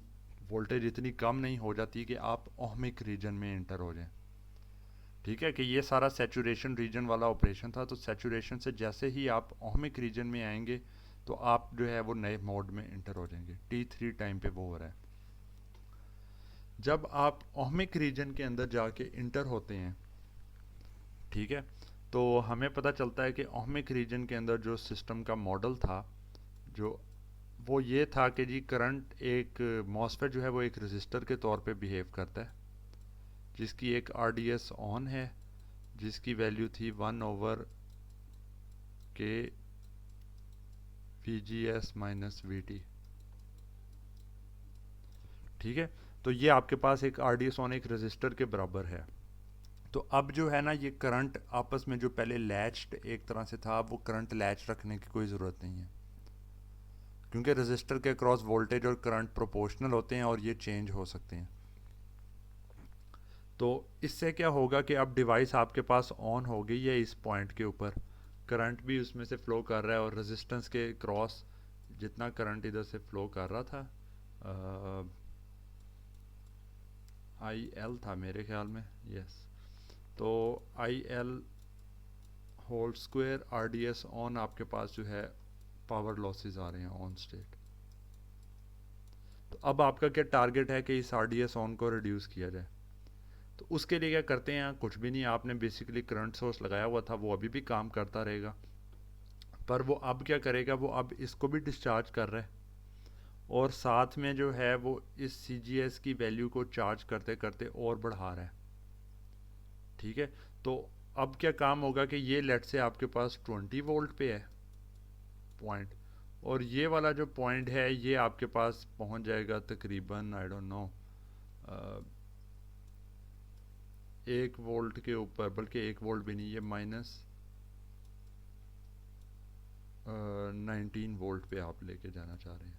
वोल्टेज इतनी कम नहीं हो जाती कि आप ओहमिक रीजन में इंटर हो जाएं। ठीक है, कि ये सारा सैचुरेशन रीजन वाला ऑपरेशन था, तो सैचुरेशन से जैसे ही आप ओहमिक रीजन में आएंगे तो आप जो है वो नए मोड में इंटर हो जाएंगे। T3 टाइम पे वो हो रहा है। जब आप ओहमिक रीजन के अंदर जाके इंटर होते हैं, ठीक है, तो हमें पता चलता है कि ओहमिक रीजन के अंदर जो सिस्टम का मॉडल था, जो वो ये था कि जी करंट एक मॉसफेट जो है वो एक रेजिस्टर के तौर पे बिहेव करता है, जिसकी एक RDS ऑन है, जिसकी वैल्यू थी 1/K VGS माइनस VT। ठीक है, तो ये आपके पास एक RDS ऑन एक रेजिस्टर के बराबर है। तो अब जो है ना ये करंट आपस में जो पहले लैच्ड एक तरह से था, अब वो करंट लैच रखने की कोई ज़रूरत नहीं है, क्योंकि रेजिस्टर के क्रॉस वोल्टेज और करंट प्रोपोर्शनल होते हैं और ये चेंज हो सकते हैं। तो इससे क्या होगा कि अब डिवाइस आपके पास ऑन हो गई है, इस पॉइंट के ऊपर करंट भी उसमें से फ़्लो कर रहा है, और रेजिस्टेंस के क्रॉस जितना करंट इधर से फ़्लो कर रहा था, IL था मेरे ख्याल में, यस, तो IL whole square RDS on आपके पास जो है पावर लॉसेस आ रहे हैं ऑन स्टेट। तो अब आपका क्या टारगेट है कि इस RDS ऑन को रिड्यूस किया जाए। तो उसके लिए क्या करते हैं, कुछ भी नहीं, आपने बेसिकली करंट सोर्स लगाया हुआ था, वो अभी भी काम करता रहेगा, पर वो अब क्या करेगा, वो अब इसको भी डिस्चार्ज कर रहा है, और साथ में जो है वो इस CGS की वैल्यू को चार्ज करते करते और बढ़ा रहा है। ठीक है, तो अब क्या काम होगा कि ये लेट से आपके पास 20 वोल्ट पे है पॉइंट, और ये वाला जो पॉइंट है ये आपके पास पहुंच जाएगा तकरीबन आई डोंट नो 1 वोल्ट के ऊपर, बल्कि 1 वोल्ट भी नहीं, ये माइनस 19 वोल्ट पे आप लेके जाना चाह रहे हैं,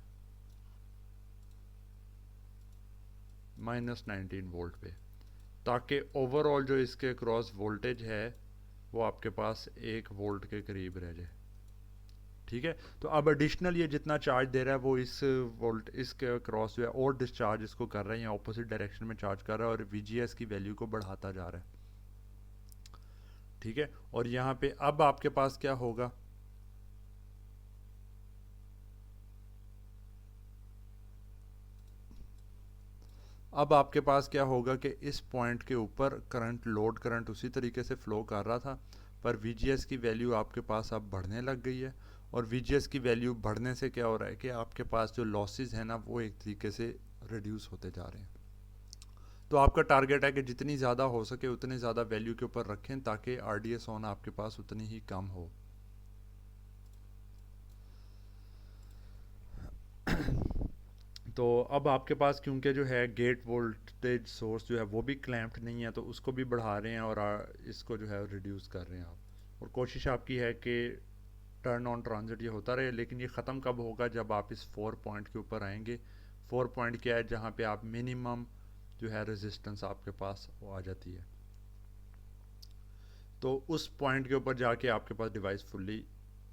-19 वोल्ट पे, ताकि ओवरऑल जो इसके क्रॉस वोल्टेज है वो आपके पास 1 वोल्ट के करीब रह जाए। ठीक है, तो अब एडिशनल ये जितना चार्ज दे रहा है वो इस वोल्ट इसके क्रॉस जो है और डिस्चार्ज इसको कर रहा है, या ऑपोजिट डायरेक्शन में चार्ज कर रहा है, और VGS की वैल्यू को बढ़ाता जा रहा है। ठीक है, और यहाँ पे अब आपके पास क्या होगा, अब आपके पास क्या होगा कि इस पॉइंट के ऊपर करंट, लोड करंट उसी तरीके से फ़्लो कर रहा था, पर VGS की वैल्यू आपके पास अब बढ़ने लग गई है, और VGS की वैल्यू बढ़ने से क्या हो रहा है कि आपके पास जो लॉसेस हैं ना वो एक तरीके से रिड्यूस होते जा रहे हैं। तो आपका टारगेट है कि जितनी ज़्यादा हो सके उतनी ज़्यादा वैल्यू के ऊपर रखें, ताकि RDS ऑन आपके पास उतनी ही कम हो। तो अब आपके पास क्योंकि जो है गेट वोल्टेज सोर्स जो है वो भी क्लैम्प्ड नहीं है, तो उसको भी बढ़ा रहे हैं और इसको जो है रिड्यूस कर रहे हैं आप, और कोशिश आपकी है कि टर्न ऑन ट्रांजिट ये होता रहे। लेकिन ये ख़त्म कब होगा, जब आप इस 4 पॉइंट के ऊपर आएंगे। 4 पॉइंट क्या है, जहाँ पे आप मिनिमम जो है रेजिस्टेंस आपके पास वो आ जाती है, तो उस पॉइंट के ऊपर जाके आपके पास डिवाइस फुल्ली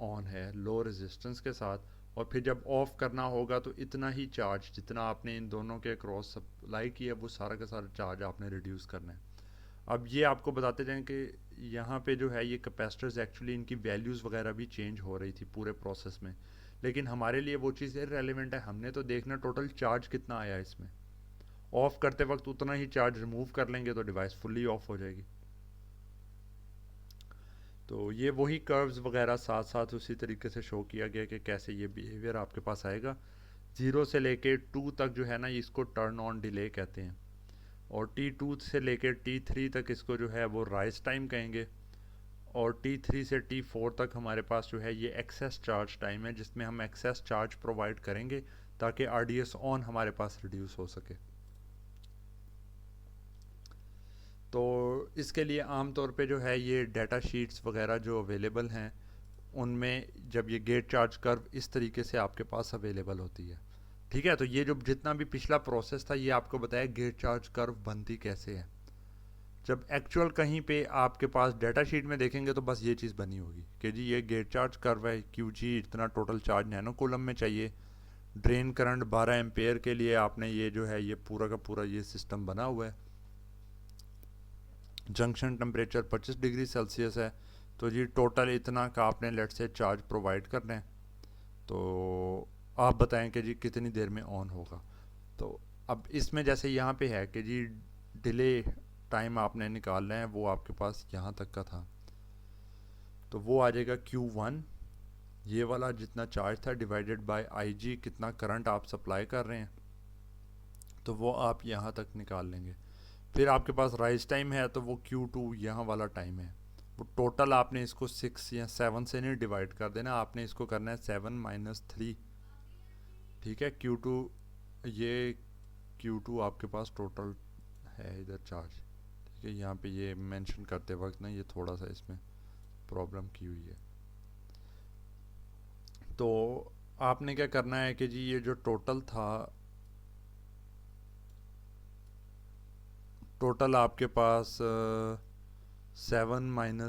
ऑन है लो रेजिस्टेंस के साथ, और फिर जब ऑफ करना होगा तो इतना ही चार्ज जितना आपने इन दोनों के क्रॉस सप्लाई किया वो सारा का सारा चार्ज आपने रिड्यूस करना है। अब ये आपको बताते जाएं कि यहाँ पे जो है ये कैपेसिटर्स एक्चुअली इनकी वैल्यूज़ वगैरह भी चेंज हो रही थी पूरे प्रोसेस में, लेकिन हमारे लिए वो चीज़ इररेलेवेंट है, हमने तो देखना टोटल चार्ज कितना आया इसमें। ऑफ करते वक्त उतना ही चार्ज रिमूव कर लेंगे तो डिवाइस फुल्ली ऑफ हो जाएगी। तो ये वही कर्व्स वगैरह साथ साथ उसी तरीके से शो किया गया कि कैसे ये बिहेवियर आपके पास आएगा। 0 से लेके 2 तक जो है ना इसको टर्न ऑन डिले कहते हैं, और T2 से लेके T3 तक इसको जो है वो राइज टाइम कहेंगे, और T3 से T4 तक हमारे पास जो है ये एक्सेस चार्ज टाइम है, जिसमें हम एक्सेस चार्ज प्रोवाइड करेंगे ताकि RDS ऑन हमारे पास रिड्यूस हो सके। तो इसके लिए आम तौर पे जो है ये डाटा शीट्स वगैरह जो अवेलेबल हैं उनमें जब ये गेट चार्ज कर्व इस तरीके से आपके पास अवेलेबल होती है, ठीक है, तो ये जो जितना भी पिछला प्रोसेस था ये आपको बताया गेट चार्ज कर्व बनती कैसे है। जब एक्चुअल कहीं पे आपके पास डाटा शीट में देखेंगे तो बस ये चीज़ बनी होगी कि जी ये गेट चार्ज कर्व है, क्यू जी इतना टोटल चार्ज नैनो कूलम में चाहिए, ड्रेन करंट 12 एम्पेयर के लिए आपने ये जो है ये पूरा का पूरा ये सिस्टम बना हुआ है, जंक्शन टेम्परेचर 25 डिग्री सेल्सियस है, तो जी टोटल इतना का आपने लेट से चार्ज प्रोवाइड करना है। तो आप बताएं कि जी कितनी देर में ऑन होगा। तो अब इसमें जैसे यहाँ पे है कि जी डिले टाइम आपने निकालना है, वो आपके पास यहाँ तक का था, तो वो आ जाएगा Q1 ये वाला जितना चार्ज था डिवाइडेड बाय IG कितना करंट आप सप्लाई कर रहे हैं, तो वो आप यहाँ तक निकाल लेंगे। फिर आपके पास राइज टाइम है तो वो Q2 यहाँ वाला टाइम है, वो टोटल आपने इसको 6 या 7 से नहीं डिवाइड कर देना, आपने इसको करना है 7 - 3। ठीक है, Q2 ये Q2 आपके पास टोटल है इधर चार्ज। ठीक है, यहाँ पे ये मेंशन करते वक्त ना ये थोड़ा सा इसमें प्रॉब्लम की हुई है। तो आपने क्या करना है कि जी ये जो टोटल था, टोटल आपके पास 7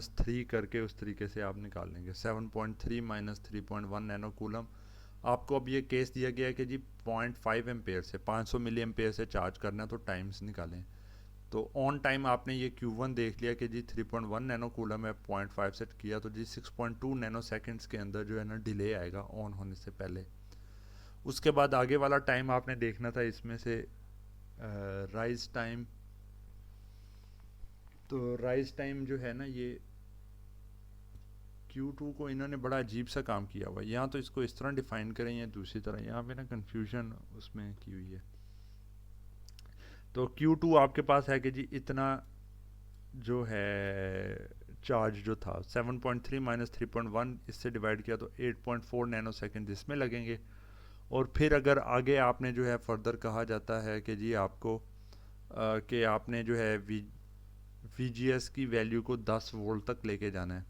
- 3 करके उस तरीके से आप निकाल लेंगे। 7.3 - 3.1 नैनो कूलम। आपको अब ये केस दिया गया है कि जी 0.5 एम्पेयर से 500 मिली एम्पेयर से चार्ज करना है, तो टाइम्स निकालें। तो ऑन टाइम आपने ये Q1 देख लिया कि जी 3.1 नैनो कूलम है, 0.5 सेट किया तो जी 6.2 नैनो सेकेंड्स के अंदर जो है ना डिले आएगा ऑन होने से पहले। उसके बाद आगे वाला टाइम आपने देखना था इसमें से राइज टाइम। तो राइज टाइम जो है ना ये Q2 को इन्होंने बड़ा अजीब सा काम किया हुआ है, यहाँ तो इसको इस तरह डिफाइन करें या दूसरी तरह, यहाँ पे ना कंफ्यूजन उसमें की हुई है। तो Q2 आपके पास है कि जी इतना जो है चार्ज जो था 7.3 - 3.1 इससे डिवाइड किया तो 8.4 नैनो सेकेंड इसमें लगेंगे। और फिर अगर आगे आपने जो है फर्दर कहा जाता है कि जी आपको कि आपने जो है VGS की वैल्यू को 10 वोल्ट तक लेके जाना है,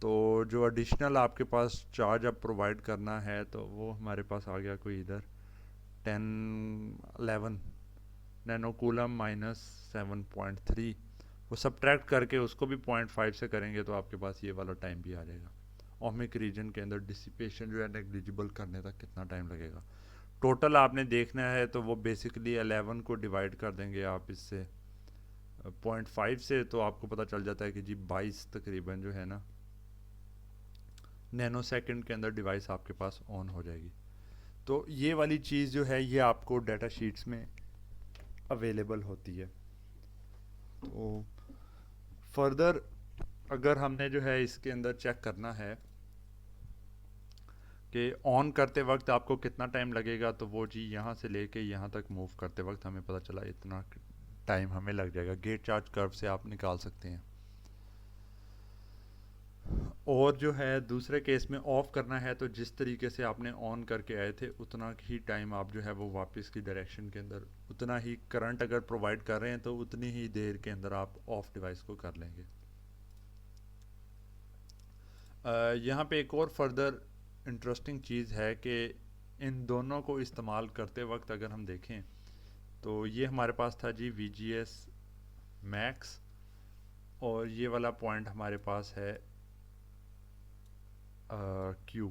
तो जो एडिशनल आपके पास चार्ज अब प्रोवाइड करना है तो वो हमारे पास आ गया कोई इधर 10 11 नैनो कूलम माइनस 7.3, वो सब्ट्रैक्ट करके उसको भी 0.5 से करेंगे तो आपके पास ये वाला टाइम भी आ जाएगा। ओमिक रीजन के अंदर डिसिपेशन जो है नेग्लिजिबल करने तक कितना टाइम लगेगा टोटल आपने देखना है, तो वो बेसिकली 11 को डिवाइड कर देंगे आप इससे 0.5 से, तो आपको पता चल जाता है कि जी 22 तकरीबन जो है ना नैनो सेकंड के अंदर डिवाइस आपके पास ऑन हो जाएगी। तो ये वाली चीज़ जो है ये आपको डाटा शीट्स में अवेलेबल होती है। तो फर्दर अगर हमने जो है इसके अंदर चेक करना है कि ऑन करते वक्त आपको कितना टाइम लगेगा, तो वो जी यहाँ से लेके यहाँ तक मूव करते वक्त हमें पता चला इतना टाइम हमें लग जाएगा। गेट चार्ज कर्व से आप निकाल सकते हैं। और जो है दूसरे केस में ऑफ करना है तो जिस तरीके से आपने ऑन करके आए थे उतना ही टाइम आप जो है वो वापस की डायरेक्शन के अंदर उतना ही करंट अगर प्रोवाइड कर रहे हैं तो उतनी ही देर के अंदर आप ऑफ डिवाइस को कर लेंगे। यहाँ पे एक और फर्दर इंटरेस्टिंग चीज़ है कि इन दोनों को इस्तेमाल करते वक्त अगर हम देखें तो ये हमारे पास था जी VGS मैक्स, और ये वाला पॉइंट हमारे पास है Q।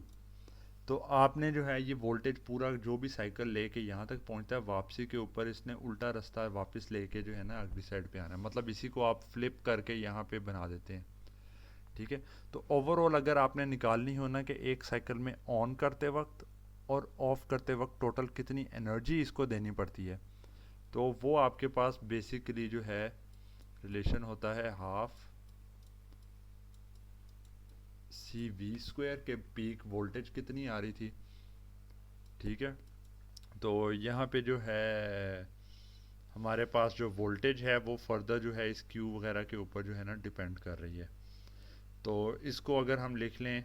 तो आपने जो है ये वोल्टेज पूरा जो भी साइकिल लेके यहाँ तक पहुँचता है, वापसी के ऊपर इसने उल्टा रास्ता वापस लेके जो है ना अगली साइड पे आना है, मतलब इसी को आप फ्लिप करके यहाँ पे बना देते हैं। ठीक है, तो ओवरऑल अगर आपने निकालनी हो ना कि एक साइकिल में ऑन करते वक्त और ऑफ करते वक्त टोटल कितनी एनर्जी इसको देनी पड़ती है, तो वो आपके पास बेसिकली जो है रिलेशन होता है हाफ CV² के पीक वोल्टेज कितनी आ रही थी। ठीक है, तो यहाँ पे जो है हमारे पास जो वोल्टेज है वो फर्दर जो है इस Q वगैरह के ऊपर जो है ना डिपेंड कर रही है। तो इसको अगर हम लिख लें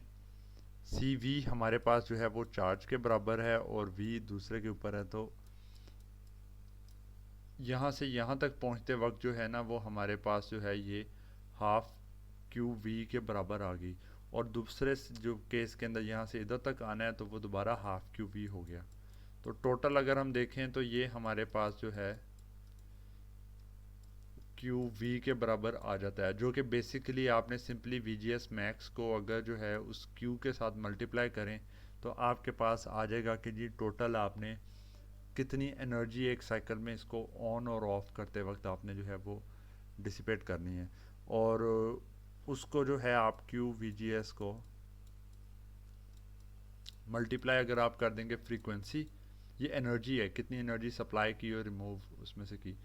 CV हमारे पास जो है वो चार्ज के बराबर है और V दूसरे के ऊपर है, तो यहाँ से यहाँ तक पहुँचते वक्त जो है ना वो हमारे पास जो है ये हाफ QV के बराबर आ गई, और दूसरे जो केस के अंदर यहाँ से इधर तक आना है तो वो दोबारा हाफ QV हो गया। तो टोटल अगर हम देखें तो ये हमारे पास जो है क्यू वी के बराबर आ जाता है, जो कि बेसिकली आपने simply we G S max को अगर जो है उस क्यू के साथ मल्टीप्लाई करें तो आपके पास आ जाएगा कि जी टोटल आपने कितनी एनर्जी एक साइकिल में इसको ऑन और ऑफ करते वक्त आपने जो है वो डिसिपेट करनी है। और उसको जो है आप क्यू वी जी एस को मल्टीप्लाई अगर आप कर देंगे फ्रीक्वेंसी, ये एनर्जी है कितनी एनर्जी सप्लाई की और रिमूव उसमें से की,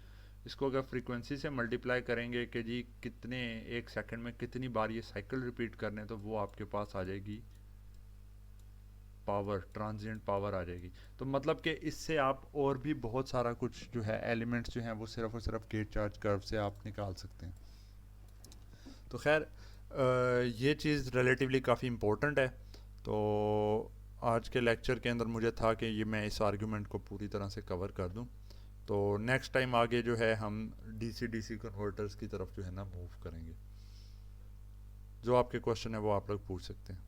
इसको अगर फ्रीक्वेंसी से मल्टीप्लाई करेंगे कि जी कितने एक सेकंड में कितनी बार ये साइकिल रिपीट करने, तो वो आपके पास आ जाएगी पावर, ट्रांजिएंट पावर आ जाएगी। तो मतलब कि इससे आप और भी बहुत सारा कुछ जो है एलिमेंट्स जो हैं वो सिर्फ और सिर्फ गेट चार्ज कर्व से आप निकाल सकते हैं। तो खैर ये चीज़ रिलेटिवली काफ़ी इम्पोर्टेंट है। तो आज के लेक्चर के अंदर मुझे था कि ये मैं इस आर्गुमेंट को पूरी तरह से कवर कर दूं। तो नेक्स्ट टाइम आगे जो है हम डीसी डीसी कन्वर्टर्स की तरफ जो है ना मूव करेंगे। जो आपके क्वेश्चन है वो आप लोग पूछ सकते हैं।